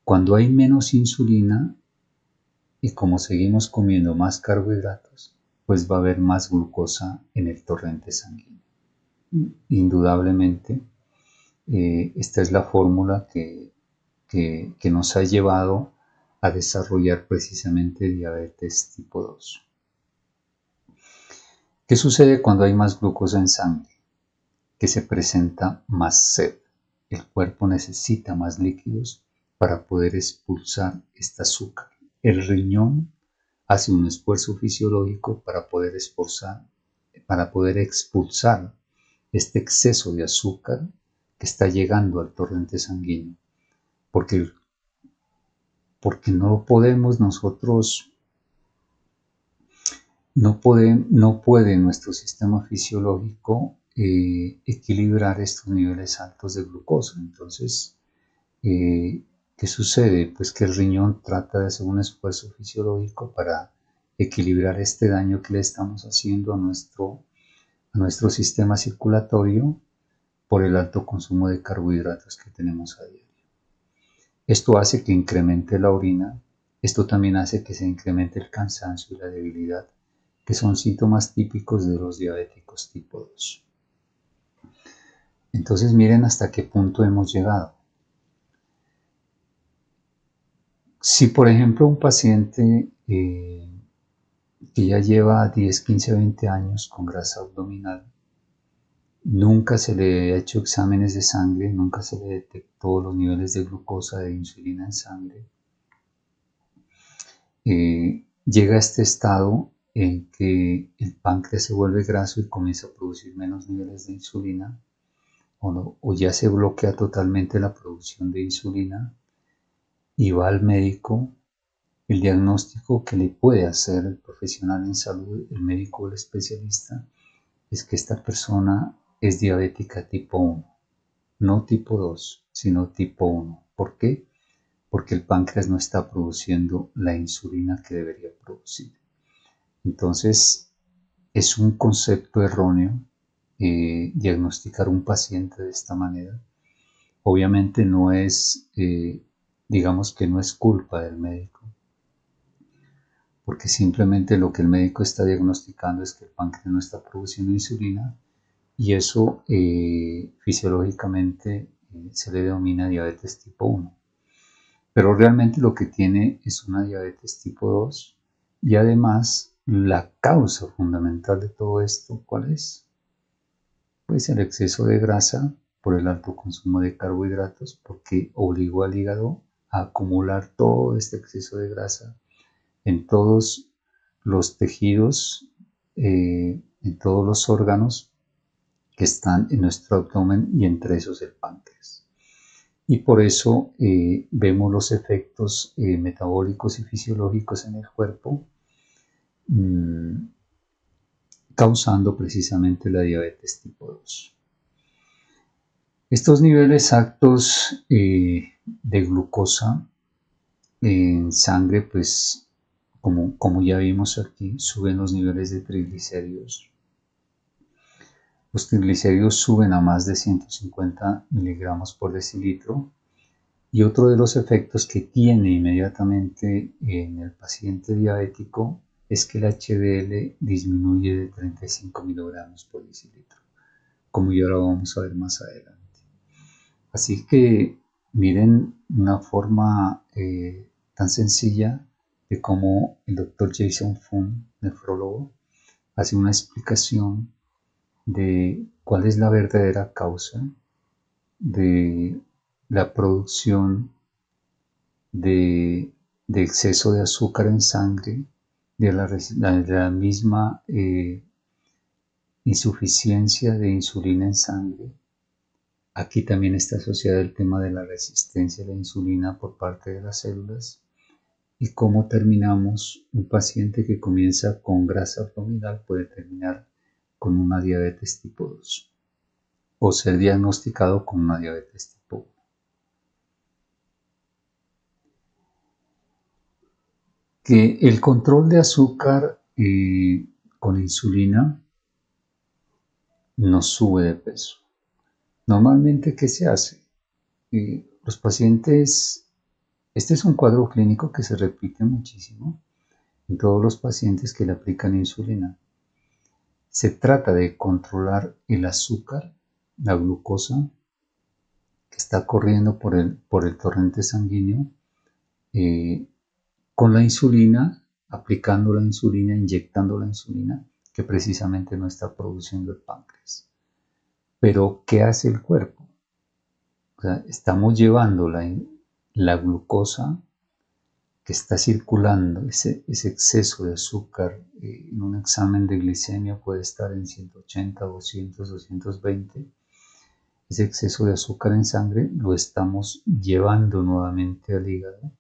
Cuando hay menos insulina, y como seguimos comiendo más carbohidratos, pues va a haber más glucosa en el torrente sanguíneo. Indudablemente, esta es la fórmula que nos ha llevado a desarrollar precisamente diabetes tipo 2. ¿Qué sucede cuando hay más glucosa en sangre? Que se presenta más sed. El cuerpo necesita más líquidos para poder expulsar este azúcar. El riñón hace un esfuerzo fisiológico para poder expulsar este exceso de azúcar que está llegando al torrente sanguíneo. Porque no podemos nosotros, no puede nuestro sistema fisiológico equilibrar estos niveles altos de glucosa. Entonces, ¿qué sucede? Pues que el riñón trata de hacer un esfuerzo fisiológico para equilibrar este daño que le estamos haciendo a nuestro sistema circulatorio por el alto consumo de carbohidratos que tenemos a diario. Esto hace que incremente la orina, esto también hace que se incremente el cansancio y la debilidad, que son síntomas típicos de los diabéticos tipo 2. Entonces miren hasta qué punto hemos llegado. Si por ejemplo un paciente que ya lleva 10, 15, 20 años con grasa abdominal, nunca se le ha hecho exámenes de sangre, nunca se le detectó los niveles de glucosa, de insulina en sangre, llega a este estado en que el páncreas se vuelve graso y comienza a producir menos niveles de insulina, o ya se bloquea totalmente la producción de insulina y va al médico. El diagnóstico que le puede hacer el profesional en salud, el médico o el especialista, es que esta persona es diabética tipo 1, no tipo 2, sino tipo 1. ¿Por qué? Porque el páncreas no está produciendo la insulina que debería producir. Entonces, es un concepto erróneo diagnosticar un paciente de esta manera. Obviamente no es, digamos que no es culpa del médico, porque simplemente lo que el médico está diagnosticando es que el páncreas no está produciendo insulina y eso fisiológicamente se le denomina diabetes tipo 1. Pero realmente lo que tiene es una diabetes tipo 2 y además la causa fundamental de todo esto, ¿cuál es? Pues el exceso de grasa por el alto consumo de carbohidratos, porque obligó al hígado a acumular todo este exceso de grasa en todos los tejidos, en todos los órganos que están en nuestro abdomen y entre esos el páncreas. Y por eso vemos los efectos metabólicos y fisiológicos en el cuerpo, causando precisamente la diabetes tipo 2. Estos niveles altos de glucosa en sangre, pues como ya vimos aquí, suben los niveles de triglicéridos. Los triglicéridos suben a más de 150 miligramos por decilitro. Y otro de los efectos que tiene inmediatamente en el paciente diabético es que el HDL disminuye de 35 miligramos por decilitro, como ya lo vamos a ver más adelante. Así que miren una forma tan sencilla de cómo el doctor Jason Fung, nefrólogo, hace una explicación de cuál es la verdadera causa de la producción de exceso de azúcar en sangre, de la misma insuficiencia de insulina en sangre. Aquí también está asociado el tema de la resistencia a la insulina por parte de las células y cómo terminamos. Un paciente que comienza con grasa abdominal puede terminar con una diabetes tipo 2 o ser diagnosticado con una diabetes tipo 1. Que el control de azúcar con insulina nos sube de peso. Normalmente, ¿qué se hace? Los pacientes, este es un cuadro clínico que se repite muchísimo en todos los pacientes que le aplican insulina. Se trata de controlar el azúcar, la glucosa, que está corriendo por el torrente sanguíneo, con la insulina, aplicando la insulina, inyectando la insulina, que precisamente no está produciendo el páncreas. Pero, ¿qué hace el cuerpo? O sea, estamos llevando la glucosa que está circulando, ese exceso de azúcar, en un examen de glicemia puede estar en 180, 200, 220. Ese exceso de azúcar en sangre lo estamos llevando nuevamente al hígado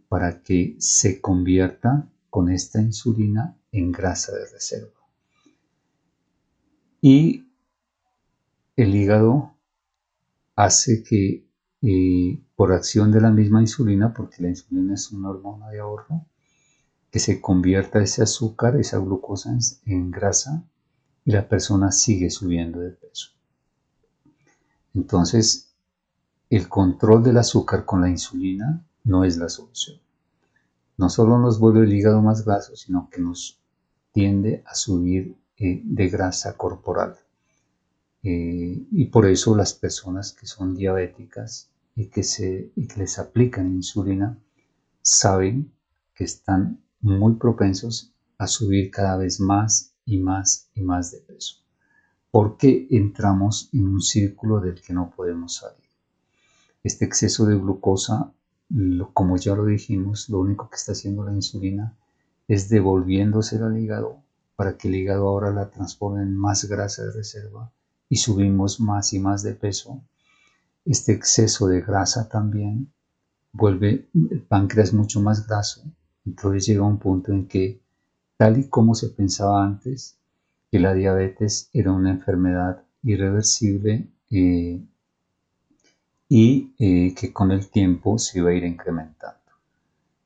para que se convierta con esta insulina en grasa de reserva. Y el hígado hace que por acción de la misma insulina, porque la insulina es una hormona de ahorro, que se convierta ese azúcar, esa glucosa en grasa y la persona sigue subiendo de peso. Entonces, el control del azúcar con la insulina no es la solución. No solo nos vuelve el hígado más graso, sino que nos tiende a subir de grasa corporal. Y por eso las personas que son diabéticas y que les aplican insulina saben que están muy propensos a subir cada vez más y más y más de peso, porque entramos en un círculo del que no podemos salir. Este exceso de glucosa, como ya lo dijimos, lo único que está haciendo la insulina es devolviéndosela al hígado para que el hígado ahora la transforme en más grasa de reserva y subimos más y más de peso. Este exceso de grasa también vuelve el páncreas mucho más graso. Entonces llega un punto en que, tal y como se pensaba antes, que la diabetes era una enfermedad irreversible y que con el tiempo se iba a ir incrementando.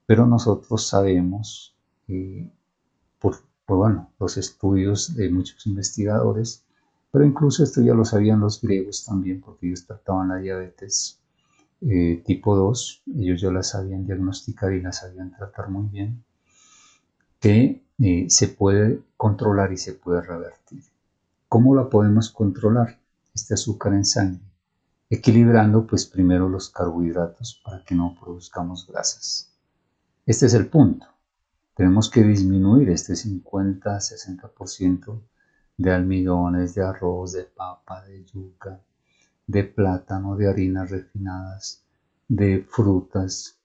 Pero nosotros sabemos, por los estudios de muchos investigadores, pero incluso esto ya lo sabían los griegos también, porque ellos trataban la diabetes tipo 2, ellos ya la sabían diagnosticar y la sabían tratar muy bien, que se puede controlar y se puede revertir. ¿Cómo la podemos controlar? Este azúcar en sangre, equilibrando pues primero los carbohidratos para que no produzcamos grasas. Este es el punto. Tenemos que disminuir este 50-60% de almidones, de arroz, de papa, de yuca, de plátano, de harinas refinadas, de frutas,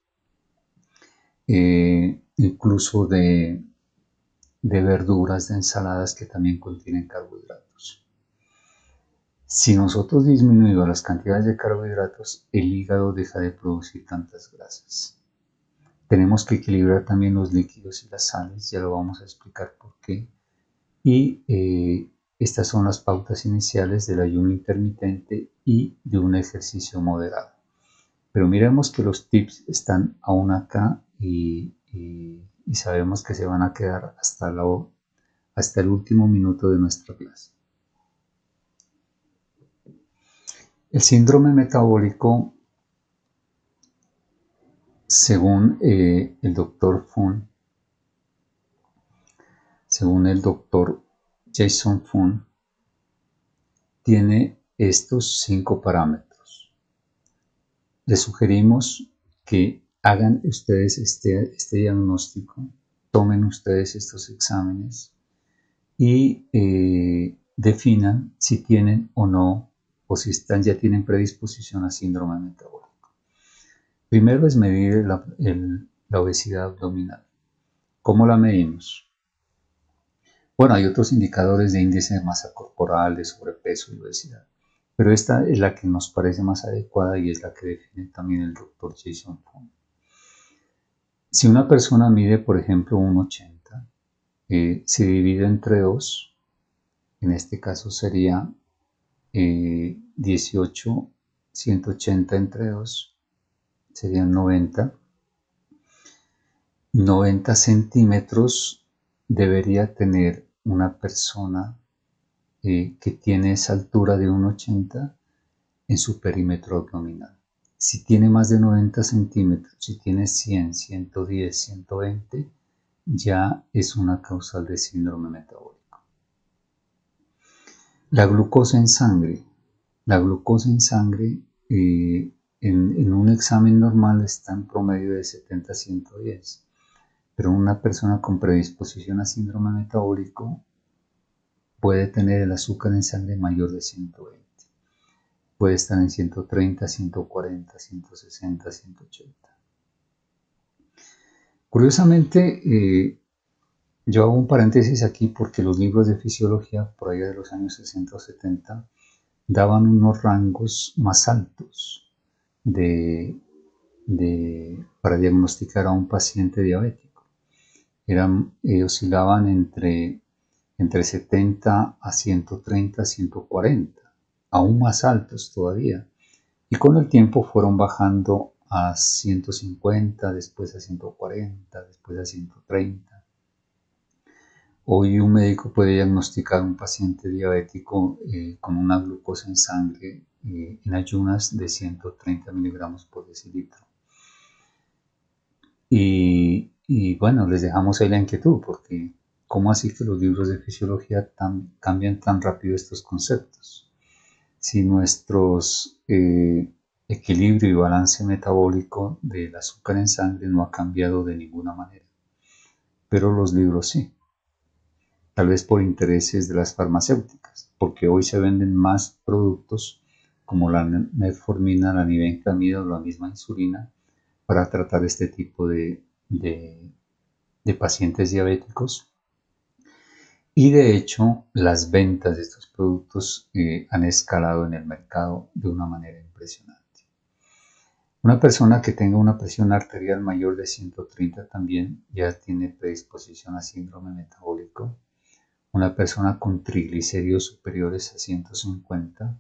incluso de verduras, de ensaladas que también contienen carbohidratos. Si nosotros disminuimos las cantidades de carbohidratos, el hígado deja de producir tantas grasas. Tenemos que equilibrar también los líquidos y las sales, ya lo vamos a explicar por qué. Y estas son las pautas iniciales del ayuno intermitente y de un ejercicio moderado. Pero miremos que los tips están aún acá y sabemos que se van a quedar hasta el último minuto de nuestra clase. El síndrome metabólico, según el doctor Jason Fung, tiene estos 5 parámetros. Les sugerimos que hagan ustedes este diagnóstico, tomen ustedes estos exámenes y definan si tienen o no, o si ya tienen predisposición a síndrome metabólico. Primero es medir la obesidad abdominal. ¿Cómo la medimos? Bueno, hay otros indicadores de índice de masa corporal, de sobrepeso y obesidad, pero esta es la que nos parece más adecuada y es la que define también el doctor Jason Fung. Si una persona mide, por ejemplo, 1,80, se divide entre 2, en este caso sería 18, 180 entre 2, serían 90 centímetros debería tener una persona que tiene esa altura de 1,80 en su perímetro abdominal. Si tiene más de 90 centímetros, si tiene 100, 110, 120, ya es una causal de síndrome metabólico. La glucosa en sangre. La glucosa en sangre en un examen normal está en promedio de 70 a 110, pero una persona con predisposición a síndrome metabólico puede tener el azúcar en sangre mayor de 120. Puede estar en 130, 140, 160, 180. Curiosamente, yo hago un paréntesis aquí porque los libros de fisiología, por allá de los años 60 o 70, daban unos rangos más altos para diagnosticar a un paciente diabético. Oscilaban entre 70 a 130, 140, aún más altos todavía. Y con el tiempo fueron bajando a 150, después a 140, después a 130. Hoy un médico puede diagnosticar a un paciente diabético con una glucosa en sangre en ayunas de 130 miligramos por decilitro. Y bueno, les dejamos ahí la inquietud, porque ¿cómo así que los libros de fisiología cambian tan rápido estos conceptos? Si nuestros equilibrio y balance metabólico del azúcar en sangre no ha cambiado de ninguna manera, pero los libros sí. Tal vez por intereses de las farmacéuticas, porque hoy se venden más productos como la metformina, la nivenclamida o la misma insulina para tratar este tipo de pacientes diabéticos. Y de hecho, las ventas de estos productos han escalado en el mercado de una manera impresionante. Una persona que tenga una presión arterial mayor de 130 también ya tiene predisposición a síndrome metabólico. Una persona con triglicéridos superiores a 150.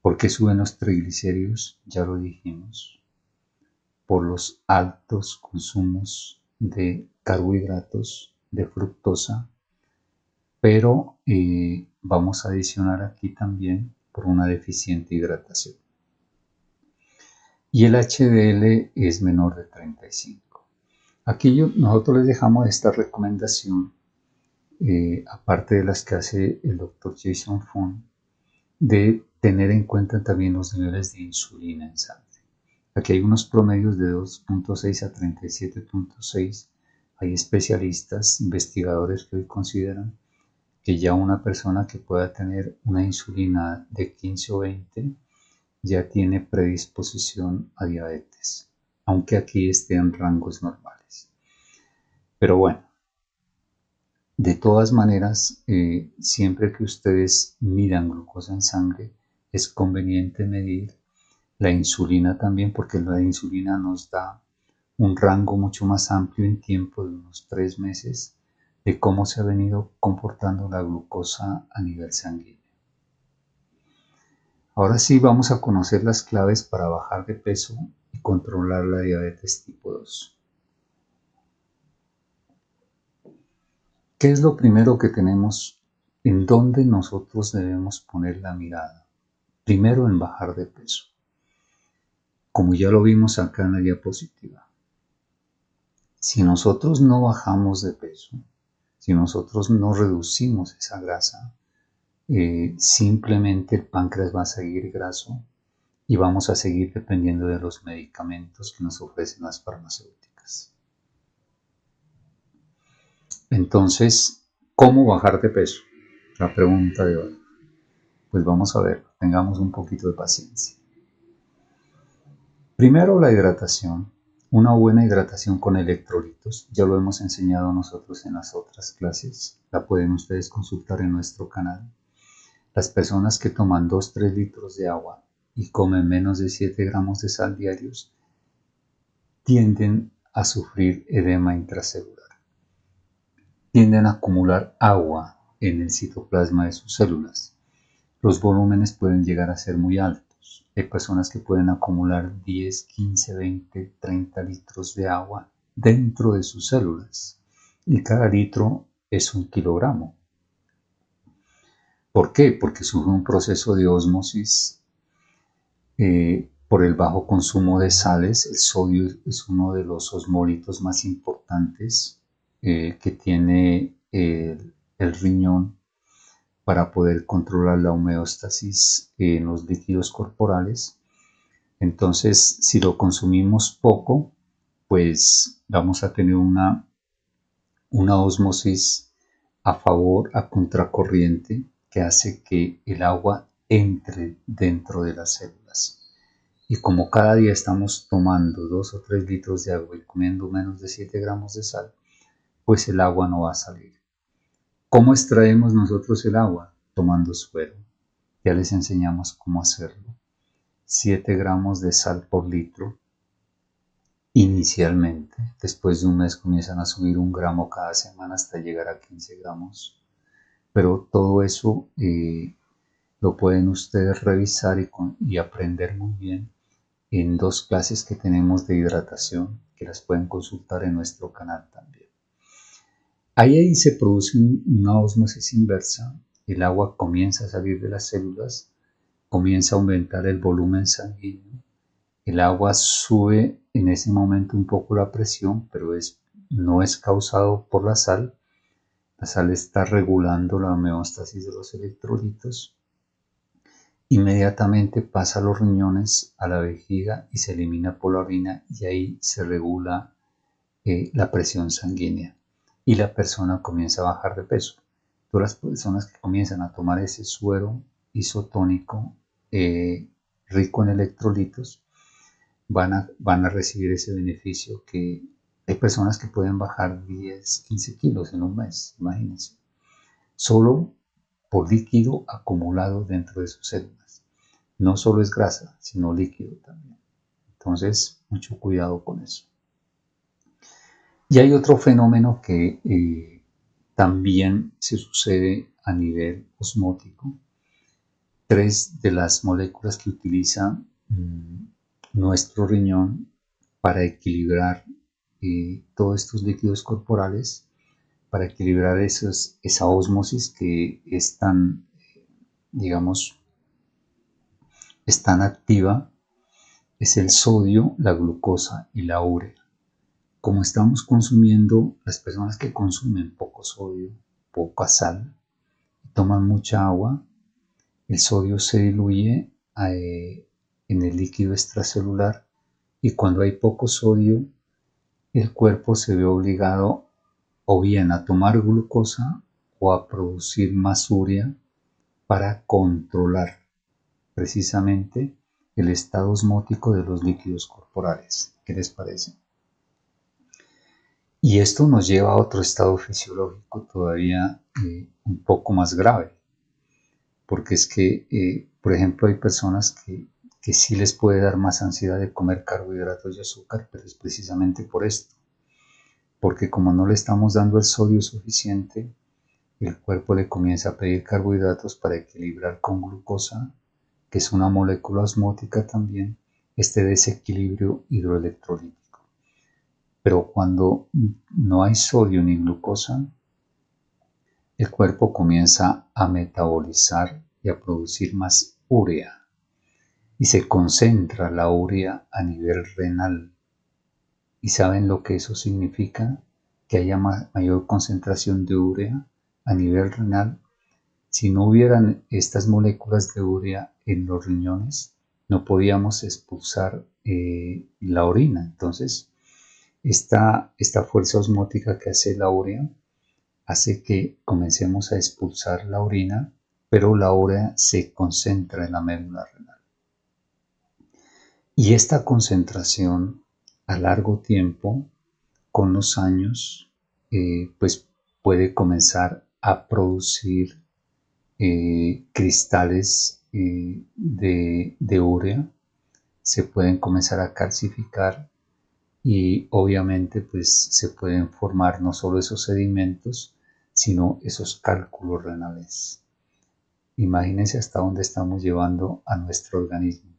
¿Por qué suben los triglicéridos? Ya lo dijimos. Por los altos consumos de carbohidratos, de fructosa, pero vamos a adicionar aquí también por una deficiente hidratación. Y el HDL es menor de 35. Aquí nosotros les dejamos esta recomendación, aparte de las que hace el doctor Jason Fung, de tener en cuenta también los niveles de insulina en sangre. Aquí hay unos promedios de 2.6 a 37.6. Hay especialistas, investigadores que hoy consideran que ya una persona que pueda tener una insulina de 15 o 20 ya tiene predisposición a diabetes, aunque aquí esté en rangos normales. Pero bueno, de todas maneras, siempre que ustedes midan glucosa en sangre, es conveniente medir la insulina también, porque la insulina nos da un rango mucho más amplio en tiempo de unos 3 meses de cómo se ha venido comportando la glucosa a nivel sanguíneo. Ahora sí vamos a conocer las claves para bajar de peso y controlar la diabetes tipo 2. ¿Qué es lo primero que tenemos? ¿En dónde nosotros debemos poner la mirada? Primero en bajar de peso, como ya lo vimos acá en la diapositiva. Si nosotros no bajamos de peso, si nosotros no reducimos esa grasa, simplemente el páncreas va a seguir graso y vamos a seguir dependiendo de los medicamentos que nos ofrecen las farmacéuticas. Entonces, ¿cómo bajar de peso? La pregunta de hoy. Pues vamos a ver, tengamos un poquito de paciencia. Primero, la hidratación. Una buena hidratación con electrolitos. Ya lo hemos enseñado nosotros en las otras clases. La pueden ustedes consultar en nuestro canal. Las personas que toman 2-3 litros de agua y comen menos de 7 gramos de sal diarios tienden a sufrir edema intracelular. Tienden a acumular agua en el citoplasma de sus células. Los volúmenes pueden llegar a ser muy altos. Hay personas que pueden acumular 10, 15, 20, 30 litros de agua dentro de sus células. Y cada litro es 1 kilogramo. ¿Por qué? Porque sufre un proceso de ósmosis por el bajo consumo de sales. El sodio es uno de los osmólitos más importantes que tiene el riñón para poder controlar la homeostasis en los líquidos corporales. Entonces, si lo consumimos poco, pues vamos a tener una ósmosis a favor, a contracorriente, que hace que el agua entre dentro de las células. Y como cada día estamos tomando 2 o 3 litros de agua y comiendo menos de 7 gramos de sal, pues el agua no va a salir. ¿Cómo extraemos nosotros el agua? Tomando suero. Ya les enseñamos cómo hacerlo. 7 gramos de sal por litro inicialmente. Después de un mes comienzan a subir 1 gramo cada semana hasta llegar a 15 gramos. Pero todo eso lo pueden ustedes revisar y aprender muy bien en 2 clases que tenemos de hidratación, que las pueden consultar en nuestro canal también. Ahí se produce una ósmosis inversa, el agua comienza a salir de las células, comienza a aumentar el volumen sanguíneo, el agua sube en ese momento un poco la presión, pero no es causado por la sal está regulando la homeostasis de los electrolitos. Inmediatamente pasa a los riñones, a la vejiga y se elimina por la orina y ahí se regula la presión sanguínea y la persona comienza a bajar de peso. Todas las personas que comienzan a tomar ese suero isotónico rico en electrolitos van a recibir ese beneficio, que hay personas que pueden bajar 10, 15 kilos en un mes, imagínense, solo por líquido acumulado dentro de sus células. No solo es grasa, sino líquido también. Entonces, mucho cuidado con eso. Y hay otro fenómeno que también se sucede a nivel osmótico. 3 de las moléculas que utiliza nuestro riñón para equilibrar todos estos líquidos corporales, para equilibrar esa ósmosis que es tan, digamos, es tan activa, es el sodio, la glucosa y la urea. Como estamos consumiendo, las personas que consumen poco sodio, poca sal, toman mucha agua, el sodio se diluye en el líquido extracelular y cuando hay poco sodio, el cuerpo se ve obligado o bien a tomar glucosa o a producir más urea para controlar precisamente el estado osmótico de los líquidos corporales. ¿Qué les parece? Y esto nos lleva a otro estado fisiológico todavía un poco más grave, porque es que, por ejemplo, hay personas que sí les puede dar más ansiedad de comer carbohidratos y azúcar, pero es precisamente por esto, porque como no le estamos dando el sodio suficiente, el cuerpo le comienza a pedir carbohidratos para equilibrar con glucosa, que es una molécula osmótica también, este desequilibrio hidroelectrolítico. Pero cuando no hay sodio ni glucosa, el cuerpo comienza a metabolizar y a producir más urea y se concentra la urea a nivel renal. ¿Y saben lo que eso significa? Que haya mayor concentración de urea a nivel renal. Si no hubieran estas moléculas de urea en los riñones, no podíamos expulsar la orina. Entonces, esta fuerza osmótica que hace la urea hace que comencemos a expulsar la orina, pero la urea se concentra en la médula renal. Y esta concentración a largo tiempo, con los años, pues puede comenzar a producir cristales de urea, se pueden comenzar a calcificar y obviamente pues se pueden formar no solo esos sedimentos, sino esos cálculos renales. Imagínense hasta dónde estamos llevando a nuestro organismo.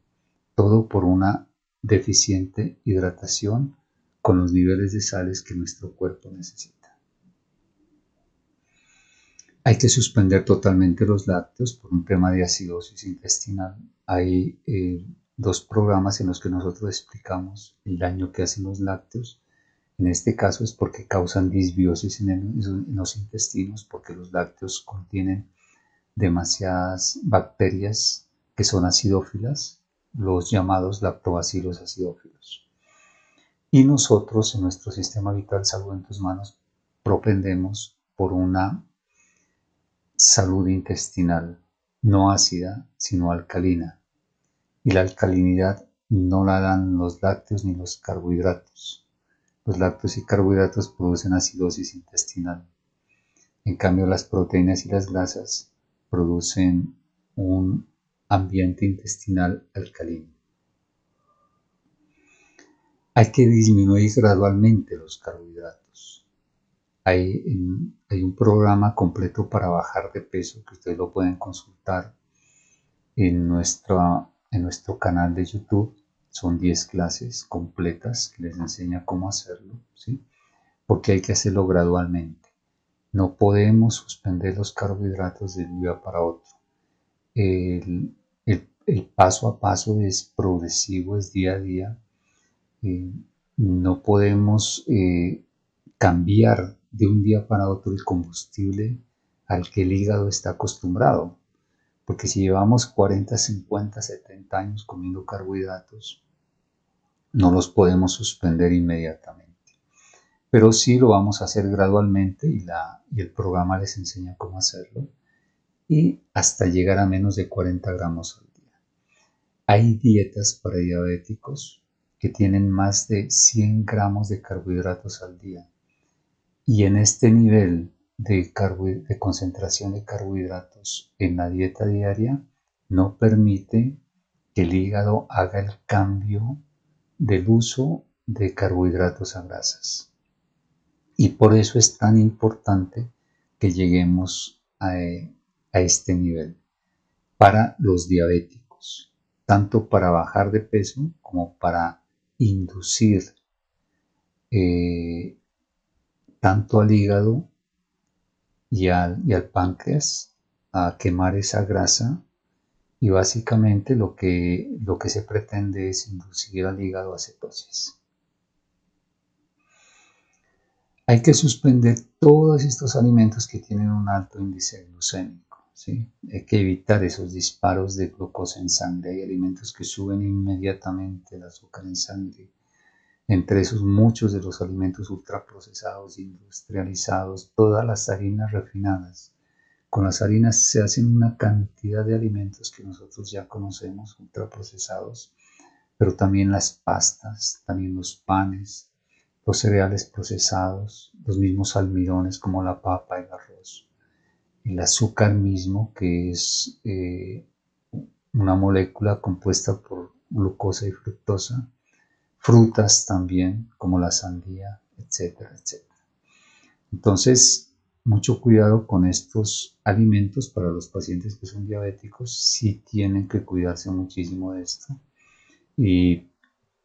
Todo por una deficiente hidratación con los niveles de sales que nuestro cuerpo necesita. Hay que suspender totalmente los lácteos por un tema de acidosis intestinal. Hay dos programas en los que nosotros explicamos el daño que hacen los lácteos. En este caso es porque causan disbiosis en los intestinos, porque los lácteos contienen demasiadas bacterias que son acidófilas, los llamados lactobacilos acidófilos. Y nosotros en nuestro sistema vital Salud en tus manos propendemos por una salud intestinal no ácida, sino alcalina. Y la alcalinidad no la dan los lácteos ni los carbohidratos. Los lácteos y carbohidratos producen acidosis intestinal. En cambio, las proteínas y las grasas producen un ambiente intestinal alcalino. Hay que disminuir gradualmente los carbohidratos. Hay un programa completo para bajar de peso que ustedes lo pueden consultar en nuestro canal de YouTube. Son 10 clases completas que les enseña cómo hacerlo, ¿sí? Porque hay que hacerlo gradualmente. No podemos suspender los carbohidratos de un día para otro. El paso a paso es progresivo, es día a día. No podemos cambiar de un día para otro el combustible al que el hígado está acostumbrado. Porque si llevamos 40, 50, 70 años comiendo carbohidratos, no los podemos suspender inmediatamente. Pero sí lo vamos a hacer gradualmente y el programa les enseña cómo hacerlo y hasta llegar a menos de 40 gramos al día. Hay dietas para diabéticos que tienen más de 100 gramos de carbohidratos al día y en este nivel de concentración de carbohidratos en la dieta diaria no permite que el hígado haga el cambio del uso de carbohidratos a grasas. Y por eso es tan importante que lleguemos a este nivel para los diabéticos, tanto para bajar de peso como para inducir tanto al hígado y al páncreas a quemar esa grasa y básicamente lo que se pretende es inducir al hígado a cetosis. Hay que suspender todos estos alimentos que tienen un alto índice glucémico, ¿sí? Hay que evitar esos disparos de glucosa en sangre. Hay alimentos que suben inmediatamente el azúcar en sangre. Entre esos muchos de los alimentos ultraprocesados, industrializados, todas las harinas refinadas Con las harinas se hacen una cantidad de alimentos que nosotros ya conocemos, ultraprocesados, pero también las pastas, también los panes, los cereales procesados, los mismos almidones como la papa, el arroz, el azúcar mismo, que es una molécula compuesta por glucosa y fructosa, frutas también como la sandía, etcétera, etcétera. Entonces, mucho cuidado con estos alimentos para los pacientes que son diabéticos, sí tienen que cuidarse muchísimo de esto y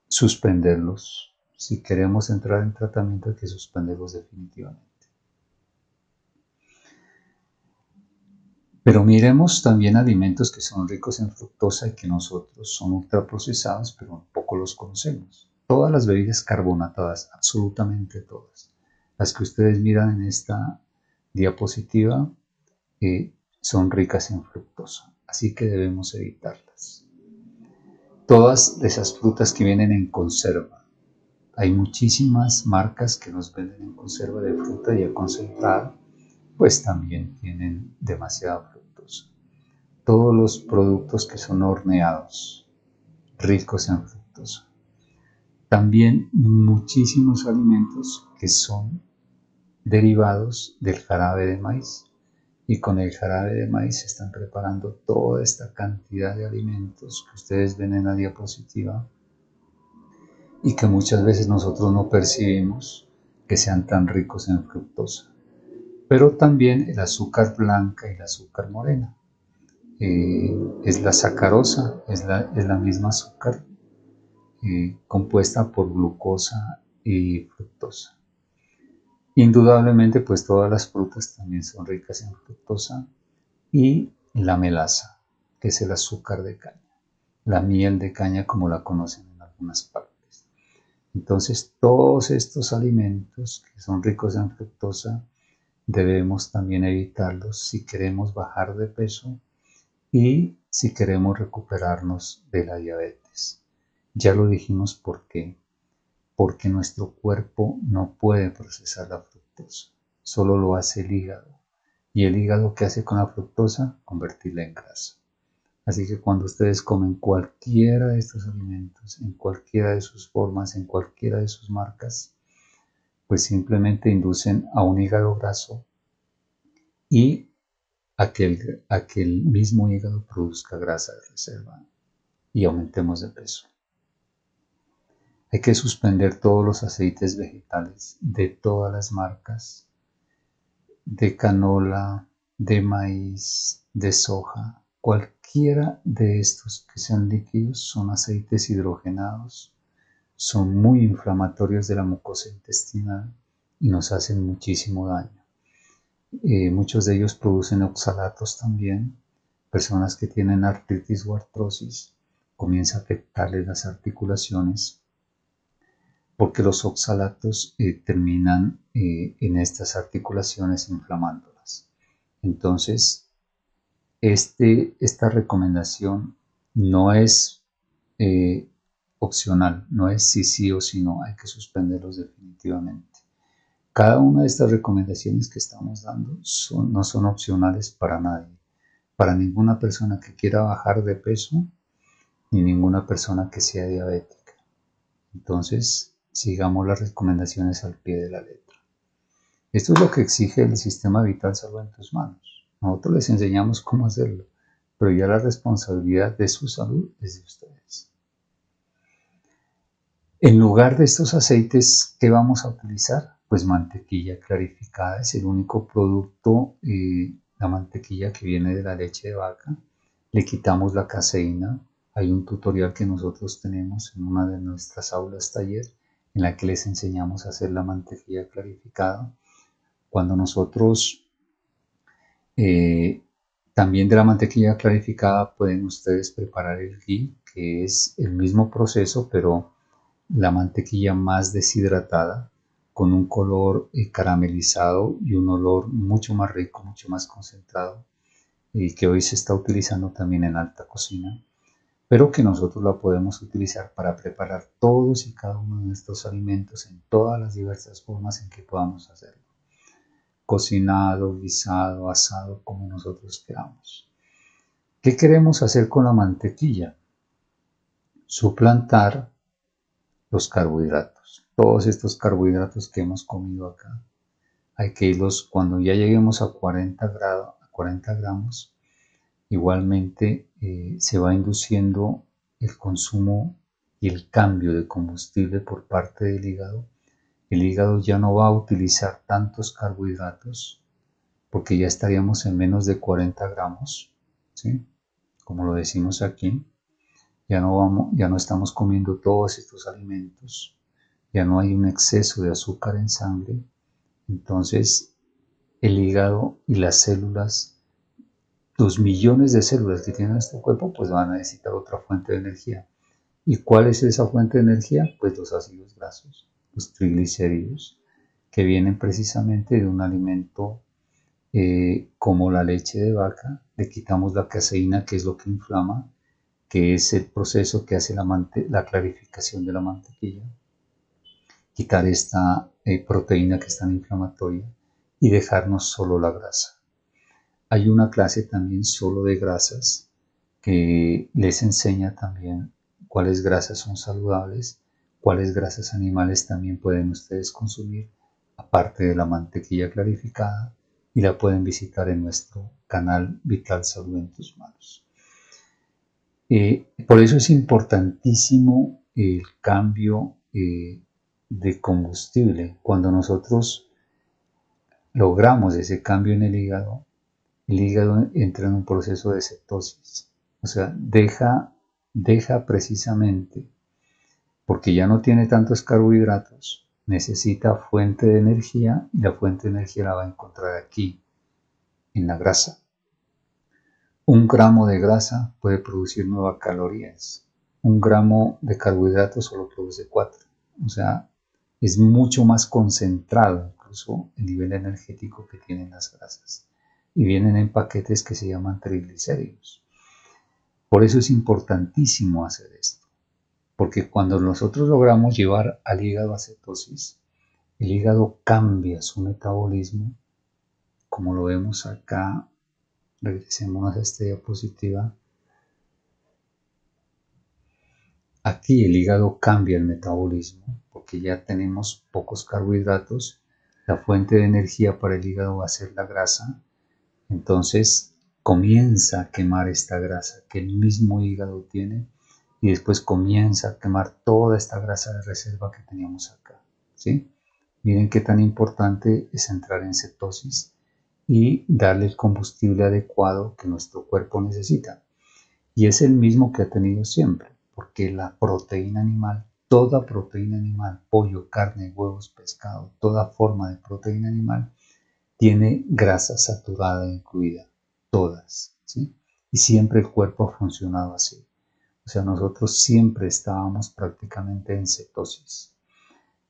suspenderlos. Si queremos entrar en tratamiento hay que suspenderlos definitivamente. Pero miremos también alimentos que son ricos en fructosa y que nosotros son ultraprocesados, pero poco los conocemos. Todas las bebidas carbonatadas, absolutamente todas, las que ustedes miran en esta diapositiva, son ricas en fructosa, así que debemos evitarlas. Todas esas frutas que vienen en conserva, hay muchísimas marcas que nos venden en conserva de fruta ya concentrada, pues también tienen demasiada fructosa. Todos los productos que son horneados, ricos en fructosa. También muchísimos alimentos que son derivados del jarabe de maíz. Y con el jarabe de maíz se están preparando toda esta cantidad de alimentos que ustedes ven en la diapositiva y que muchas veces nosotros no percibimos que sean tan ricos en fructosa. Pero también el azúcar blanca y el azúcar morena. Es la sacarosa, es la misma azúcar compuesta por glucosa y fructosa. Indudablemente, pues todas las frutas también son ricas en fructosa y la melaza, que es el azúcar de caña, la miel de caña como la conocen en algunas partes. Entonces, todos estos alimentos que son ricos en fructosa debemos también evitarlos si queremos bajar de peso y si queremos recuperarnos de la diabetes. Ya lo dijimos por qué. Porque nuestro cuerpo no puede procesar la fructosa, solo lo hace el hígado. ¿Y el hígado qué hace con la fructosa? Convertirla en grasa. Así que cuando ustedes comen cualquiera de estos alimentos, en cualquiera de sus formas, en cualquiera de sus marcas, pues simplemente inducen a un hígado graso y a que el mismo hígado produzca grasa de reserva y aumentemos de peso. Hay que suspender todos los aceites vegetales de todas las marcas, de canola, de maíz, de soja. Cualquiera de estos que sean líquidos son aceites hidrogenados, son muy inflamatorios de la mucosa intestinal y nos hacen muchísimo daño. Muchos de ellos producen oxalatos también. Personas que tienen artritis o artrosis comienza a afectarles las articulaciones porque los oxalatos terminan en estas articulaciones inflamándolas. Entonces, esta recomendación no es opcional, no es sí o sí no, hay que suspenderlos definitivamente. Cada una de estas recomendaciones que estamos dando no son opcionales para nadie, para ninguna persona que quiera bajar de peso, ni ninguna persona que sea diabética. Entonces, sigamos las recomendaciones al pie de la letra. Esto es lo que exige el sistema vital salud en tus manos. Nosotros les enseñamos cómo hacerlo, pero ya la responsabilidad de su salud es de ustedes. En lugar de estos aceites, ¿qué vamos a utilizar? Pues mantequilla clarificada, es el único producto, la mantequilla que viene de la leche de vaca. Le quitamos la caseína. Hay un tutorial que nosotros tenemos en una de nuestras aulas taller en la que les enseñamos a hacer la mantequilla clarificada. Cuando nosotros también de la mantequilla clarificada pueden ustedes preparar el ghee, que es el mismo proceso, pero la mantequilla más deshidratada, con un color caramelizado y un olor mucho más rico, mucho más concentrado, y que hoy se está utilizando también en alta cocina, pero que nosotros la podemos utilizar para preparar todos y cada uno de nuestros alimentos en todas las diversas formas en que podamos hacerlo. cocinado, guisado, asado, como nosotros queramos. ¿Qué queremos hacer con la mantequilla? Suplantar los carbohidratos. Todos estos carbohidratos que hemos comido acá, hay que irlos, cuando ya lleguemos a 40 gramos, igualmente se va induciendo el consumo y el cambio de combustible por parte del hígado. El hígado ya no va a utilizar tantos carbohidratos porque ya estaríamos en menos de 40 gramos, ¿sí? Como lo decimos aquí, ya no estamos comiendo todos estos alimentos, ya no hay un exceso de azúcar en sangre, entonces el hígado y las células, los millones de células que tiene nuestro cuerpo, pues van a necesitar otra fuente de energía. ¿Y cuál es esa fuente de energía? Pues los ácidos grasos, los triglicéridos, que vienen precisamente de un alimento como la leche de vaca. Le quitamos la caseína, que es lo que inflama, que es el proceso que hace la clarificación de la mantequilla. Quitar esta proteína que es tan inflamatoria y dejarnos solo la grasa. Hay una clase también solo de grasas que les enseña también cuáles grasas son saludables, cuáles grasas animales también pueden ustedes consumir, aparte de la mantequilla clarificada, y la pueden visitar en nuestro canal Vital Salud en tus manos. Por eso es importantísimo el cambio de combustible. Cuando nosotros logramos ese cambio en el hígado entra en un proceso de cetosis. O sea, deja precisamente, porque ya no tiene tantos carbohidratos, necesita fuente de energía y la fuente de energía la va a encontrar aquí, en la grasa. 1 gramo de grasa puede producir 9 calorías. 1 gramo de carbohidratos solo produce 4. O sea, es mucho más concentrado incluso el nivel energético que tienen las grasas. Y vienen en paquetes que se llaman triglicéridos. Por eso es importantísimo hacer esto. Porque cuando nosotros logramos llevar al hígado a cetosis, el hígado cambia su metabolismo, como lo vemos acá. Regresemos a esta diapositiva. Aquí el hígado cambia el metabolismo porque ya tenemos pocos carbohidratos. La fuente de energía para el hígado va a ser la grasa. Entonces comienza a quemar esta grasa que el mismo hígado tiene y después comienza a quemar toda esta grasa de reserva que teníamos acá, ¿sí? Miren qué tan importante es entrar en cetosis y darle el combustible adecuado que nuestro cuerpo necesita. Y es el mismo que ha tenido siempre, porque la proteína animal, toda proteína animal, pollo, carne, huevos, pescado, toda forma de proteína animal, tiene grasa saturada incluida, todas, ¿sí? Y siempre el cuerpo ha funcionado así. O sea, nosotros siempre estábamos prácticamente en cetosis.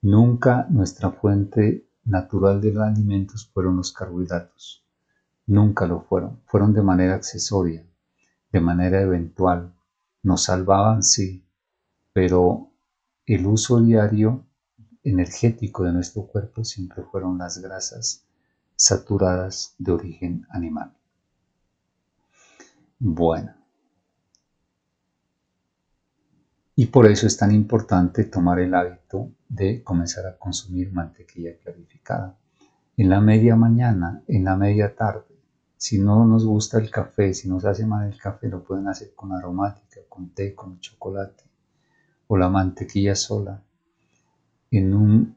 Nunca nuestra fuente natural de los alimentos fueron los carbohidratos. Nunca lo fueron. Fueron de manera accesoria, de manera eventual. Nos salvaban, sí, pero el uso diario energético de nuestro cuerpo siempre fueron las grasas saturadas de origen animal. Bueno, y por eso es tan importante tomar el hábito de comenzar a consumir mantequilla clarificada. En la media mañana, en la media tarde. Si no nos gusta el café, si nos hace mal el café, lo pueden hacer con aromática, con té, con chocolate, o la mantequilla sola, en un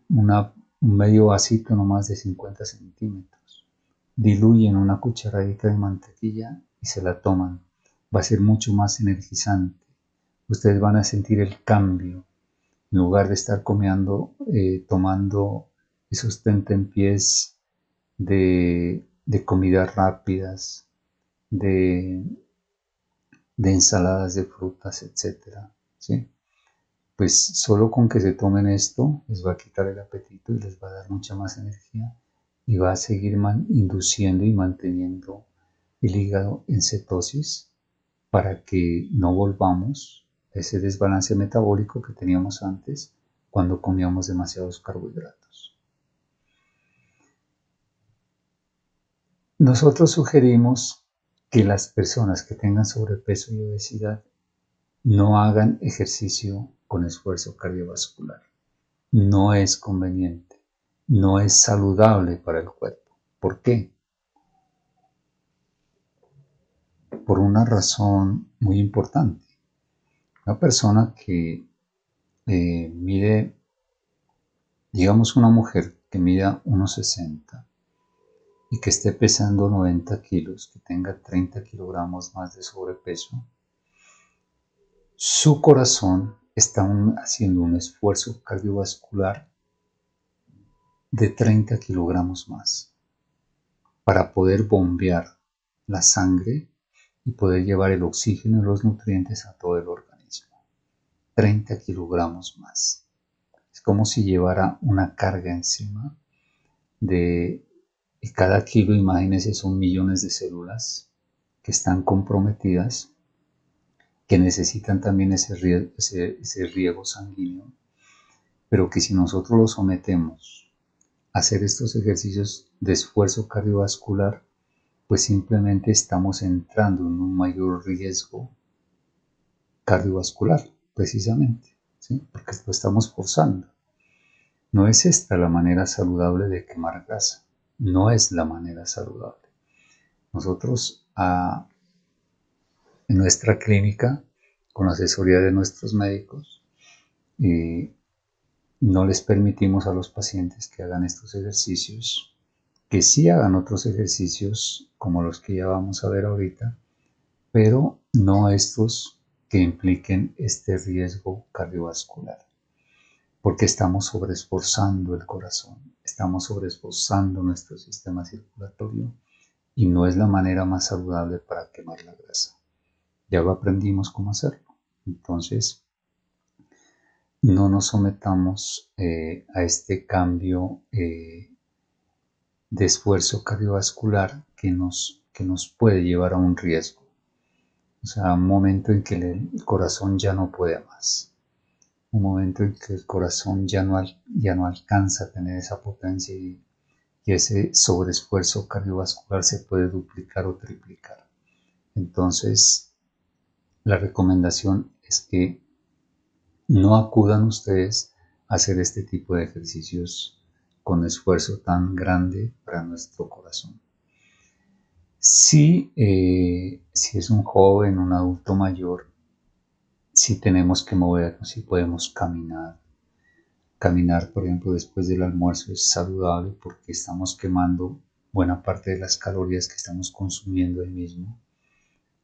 medio vasito no más de 50 centímetros. Diluyen una cucharadita de mantequilla y se la toman. Va a ser mucho más energizante. Ustedes van a sentir el cambio. En lugar de estar tomando esos tentempiés de comidas rápidas, de, de ensaladas de frutas, etc. ¿Sí? Pues solo con que se tomen esto les va a quitar el apetito y les va a dar mucha más energía y va a seguir induciendo y manteniendo el hígado en cetosis para que no volvamos a ese desbalance metabólico que teníamos antes cuando comíamos demasiados carbohidratos. Nosotros sugerimos que las personas que tengan sobrepeso y obesidad no hagan ejercicio con esfuerzo cardiovascular. No es conveniente, no es saludable para el cuerpo. ¿Por qué? Por una razón muy importante. Una persona que mide, digamos una mujer que mida 1,60 y que esté pesando 90 kilos, que tenga 30 kilogramos más de sobrepeso, su corazón está haciendo un esfuerzo cardiovascular de 30 kilogramos más para poder bombear la sangre y poder llevar el oxígeno y los nutrientes a todo el organismo. 30 kilogramos más. Es como si llevara una carga encima y cada kilo, imagínense, son millones de células que están comprometidas, que necesitan también ese riego sanguíneo, pero que si nosotros lo sometemos a hacer estos ejercicios de esfuerzo cardiovascular, pues simplemente estamos entrando en un mayor riesgo cardiovascular, precisamente, ¿sí? Porque lo estamos forzando. No es esta la manera saludable de quemar grasa, no es la manera saludable. Nosotros en nuestra clínica, con la asesoría de nuestros médicos, no les permitimos a los pacientes que hagan estos ejercicios, que sí hagan otros ejercicios como los que ya vamos a ver ahorita, pero no estos que impliquen este riesgo cardiovascular, porque estamos sobreesforzando el corazón, estamos sobreesforzando nuestro sistema circulatorio y no es la manera más saludable para quemar la grasa. Ya lo aprendimos cómo hacerlo. Entonces, no nos sometamos a este cambio de esfuerzo cardiovascular que nos puede llevar a un riesgo. O sea, un momento en que el corazón ya no puede más. Un momento en que el corazón ya no alcanza a tener esa potencia y ese sobreesfuerzo cardiovascular se puede duplicar o triplicar. Entonces, la recomendación es que no acudan ustedes a hacer este tipo de ejercicios con esfuerzo tan grande para nuestro corazón. Si es un joven, un adulto mayor, si tenemos que movernos, si podemos caminar. Caminar, por ejemplo, después del almuerzo es saludable porque estamos quemando buena parte de las calorías que estamos consumiendo ahí mismo.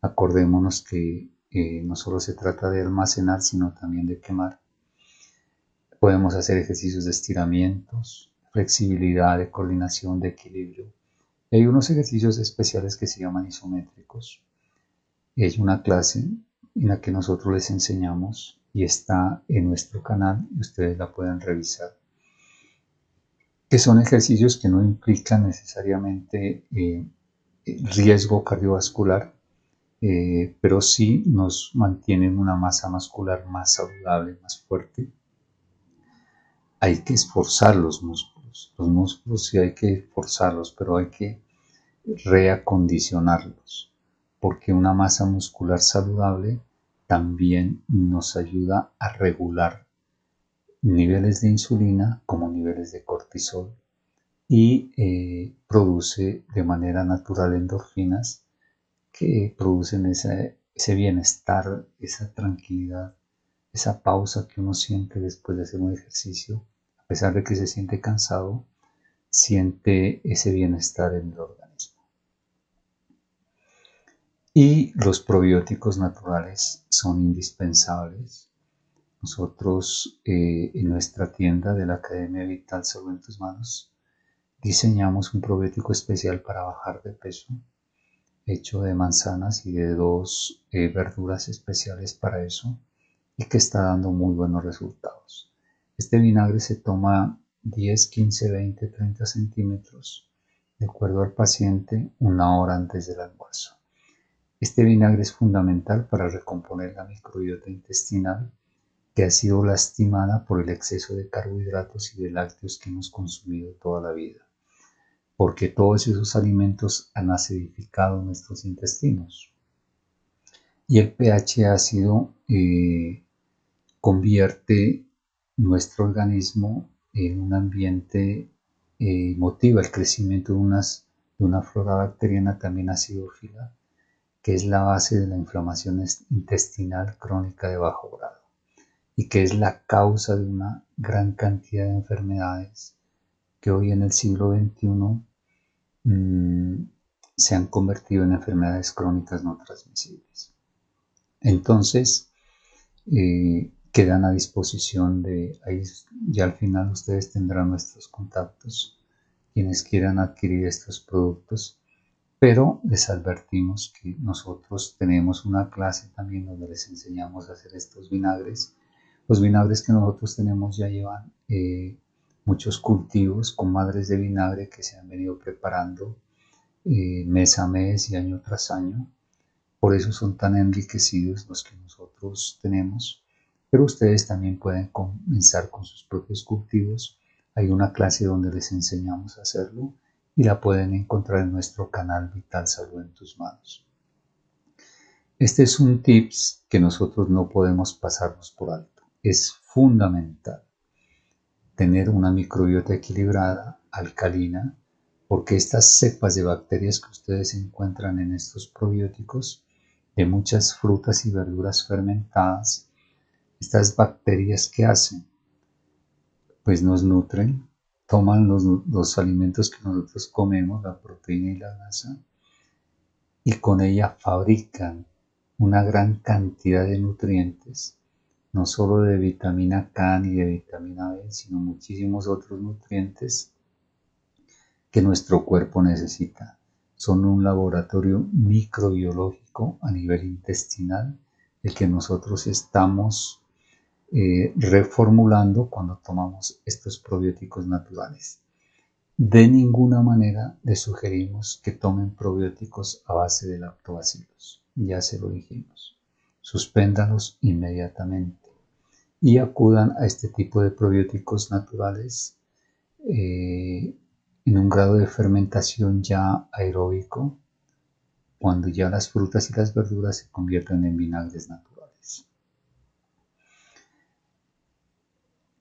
Acordémonos que no solo se trata de almacenar, sino también de quemar. Podemos hacer ejercicios de estiramientos, flexibilidad, de coordinación, de equilibrio. Y hay unos ejercicios especiales que se llaman isométricos. Y hay una clase en la que nosotros les enseñamos y está en nuestro canal y ustedes la pueden revisar. Que son ejercicios que no implican necesariamente riesgo cardiovascular, pero sí nos mantienen una masa muscular más saludable, más fuerte. Hay que esforzar los músculos sí hay que esforzarlos, pero hay que reacondicionarlos, porque una masa muscular saludable también nos ayuda a regular niveles de insulina como niveles de cortisol y produce de manera natural endorfinas que producen ese bienestar, esa tranquilidad, esa pausa que uno siente después de hacer un ejercicio, a pesar de que se siente cansado, siente ese bienestar en el organismo. Y los probióticos naturales son indispensables. Nosotros en nuestra tienda de la Academia Vital Salud en tus Manos diseñamos un probiótico especial para bajar de peso, hecho de manzanas y de dos verduras especiales para eso, y que está dando muy buenos resultados. Este vinagre se toma 10, 15, 20, 30 centímetros, de acuerdo al paciente, 1 hora antes del almuerzo. Este vinagre es fundamental para recomponer la microbiota intestinal que ha sido lastimada por el exceso de carbohidratos y de lácteos que hemos consumido toda la vida. porque todos esos alimentos han acidificado nuestros intestinos. Y el pH ácido convierte nuestro organismo en un ambiente, motiva el crecimiento de una flora bacteriana también acidófila, que es la base de la inflamación intestinal crónica de bajo grado y que es la causa de una gran cantidad de enfermedades que hoy en el siglo XXI se han convertido en enfermedades crónicas no transmisibles. Entonces, quedan a disposición de, ahí ya al final ustedes tendrán nuestros contactos, quienes quieran adquirir estos productos, pero les advertimos que nosotros tenemos una clase también donde les enseñamos a hacer estos vinagres. Los vinagres que nosotros tenemos ya llevan muchos cultivos con madres de vinagre que se han venido preparando mes a mes y año tras año. Por eso son tan enriquecidos los que nosotros tenemos. Pero ustedes también pueden comenzar con sus propios cultivos. Hay una clase donde les enseñamos a hacerlo y la pueden encontrar en nuestro canal Vital Salud en tus manos. Este es un tips que nosotros no podemos pasarnos por alto. Es fundamental tener una microbiota equilibrada, alcalina, porque estas cepas de bacterias que ustedes encuentran en estos probióticos de muchas frutas y verduras fermentadas, estas bacterias ¿qué hacen? Pues nos nutren, toman los alimentos que nosotros comemos, la proteína y la grasa, y con ella fabrican una gran cantidad de nutrientes, no solo de vitamina K ni de vitamina B, sino muchísimos otros nutrientes que nuestro cuerpo necesita. Son un laboratorio microbiológico a nivel intestinal, el que nosotros estamos reformulando cuando tomamos estos probióticos naturales. De ninguna manera les sugerimos que tomen probióticos a base de lactobacilos, ya se lo dijimos. Suspéndalos inmediatamente y acudan a este tipo de probióticos naturales en un grado de fermentación ya aeróbico, cuando ya las frutas y las verduras se convierten en vinagres naturales.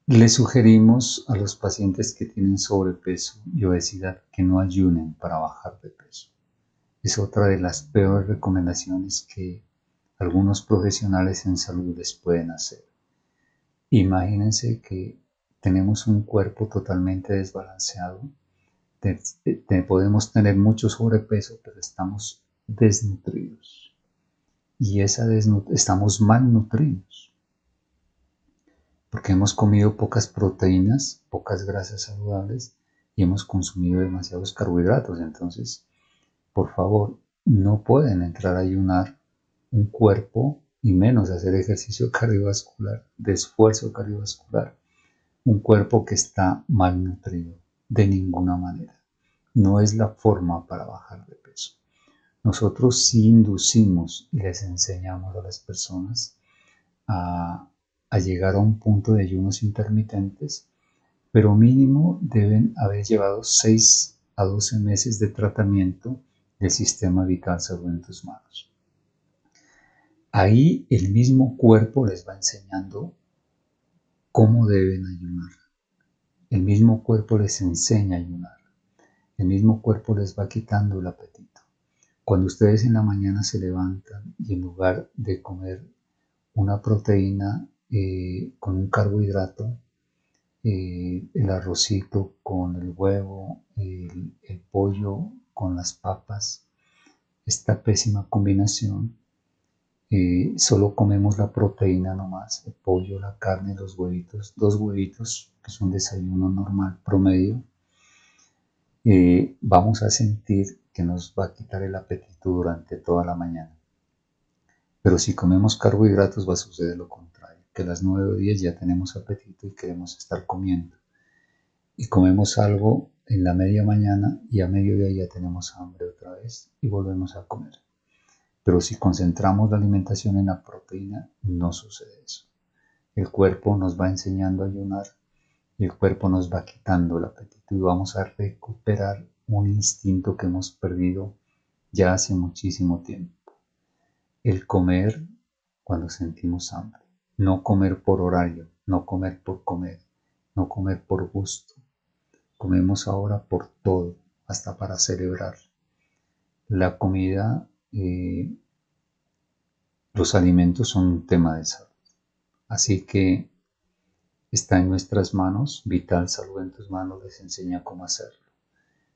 Le sugerimos a los pacientes que tienen sobrepeso y obesidad que no ayunen para bajar de peso. Es otra de las peores recomendaciones que algunos profesionales en salud les pueden hacer. Imagínense que tenemos un cuerpo totalmente desbalanceado, podemos tener mucho sobrepeso, pero estamos desnutridos y estamos malnutridos porque hemos comido pocas proteínas, pocas grasas saludables y hemos consumido demasiados carbohidratos. Entonces, por favor, no pueden entrar a ayunar un cuerpo y menos hacer ejercicio cardiovascular, de esfuerzo cardiovascular, un cuerpo que está malnutrido de ninguna manera. No es la forma para bajar de peso. Nosotros sí inducimos y les enseñamos a las personas a llegar a un punto de ayunos intermitentes, pero mínimo deben haber llevado 6 a 12 meses de tratamiento del sistema Vital Salud en tus manos. Ahí el mismo cuerpo les va enseñando cómo deben ayunar. El mismo cuerpo les enseña a ayunar. El mismo cuerpo les va quitando el apetito. Cuando ustedes en la mañana se levantan y en lugar de comer una proteína con un carbohidrato, el arrocito con el huevo, el pollo con las papas, esta pésima combinación, solo comemos la proteína nomás, el pollo, la carne, los huevitos, 2 huevitos, que es un desayuno normal promedio, vamos a sentir que nos va a quitar el apetito durante toda la mañana. Pero si comemos carbohidratos va a suceder lo contrario, que a las 9 o 10 ya tenemos apetito y queremos estar comiendo. Y comemos algo en la media mañana y a mediodía ya tenemos hambre otra vez y volvemos a comer. Pero si concentramos la alimentación en la proteína, no sucede eso. El cuerpo nos va enseñando a ayunar y el cuerpo nos va quitando el apetito y vamos a recuperar un instinto que hemos perdido ya hace muchísimo tiempo. El comer cuando sentimos hambre. No comer por horario, no comer por comer, no comer por gusto. Comemos ahora por todo, hasta para celebrar. La comida, los alimentos son un tema de salud. Así que está en nuestras manos, Vital Salud en tus manos les enseña cómo hacerlo.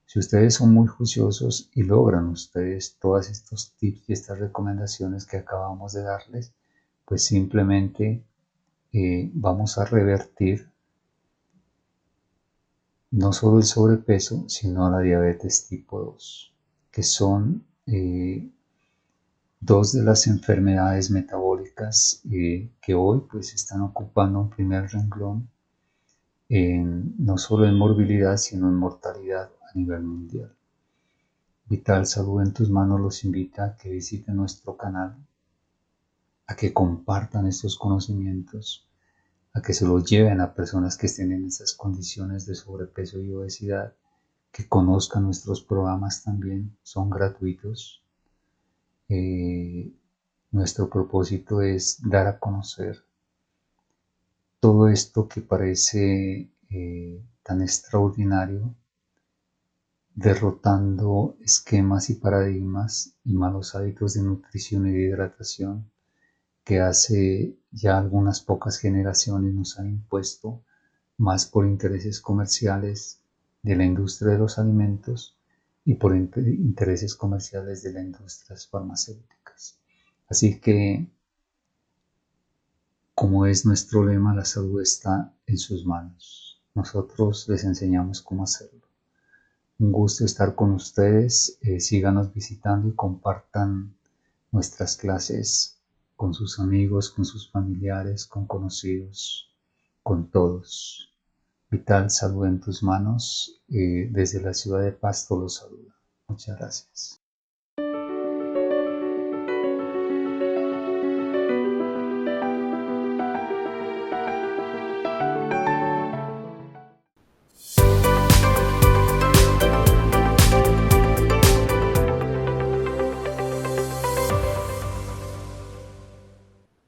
Si ustedes son muy juiciosos y logran ustedes todos estos tips y estas recomendaciones que acabamos de darles, pues simplemente vamos a revertir no solo el sobrepeso, sino la diabetes tipo 2, que son dos de las enfermedades metabólicas que hoy pues están ocupando un primer renglón no solo en morbilidad, sino en mortalidad a nivel mundial. Vital Salud en tus manos los invita a que visiten nuestro canal, a que compartan estos conocimientos, a que se los lleven a personas que estén en esas condiciones de sobrepeso y obesidad, que conozcan nuestros programas también, son gratuitos. Nuestro propósito es dar a conocer todo esto que parece tan extraordinario, derrotando esquemas y paradigmas y malos hábitos de nutrición y de hidratación que hace ya algunas pocas generaciones nos han impuesto, más por intereses comerciales de la industria de los alimentos y por intereses comerciales de las industrias farmacéuticas. Así que, como es nuestro lema, la salud está en sus manos. Nosotros les enseñamos cómo hacerlo. Un gusto estar con ustedes. Síganos visitando y compartan nuestras clases con sus amigos, con sus familiares, con conocidos, con todos. Vital Salud en tus manos. Desde la ciudad de Pasto los saluda. Muchas gracias.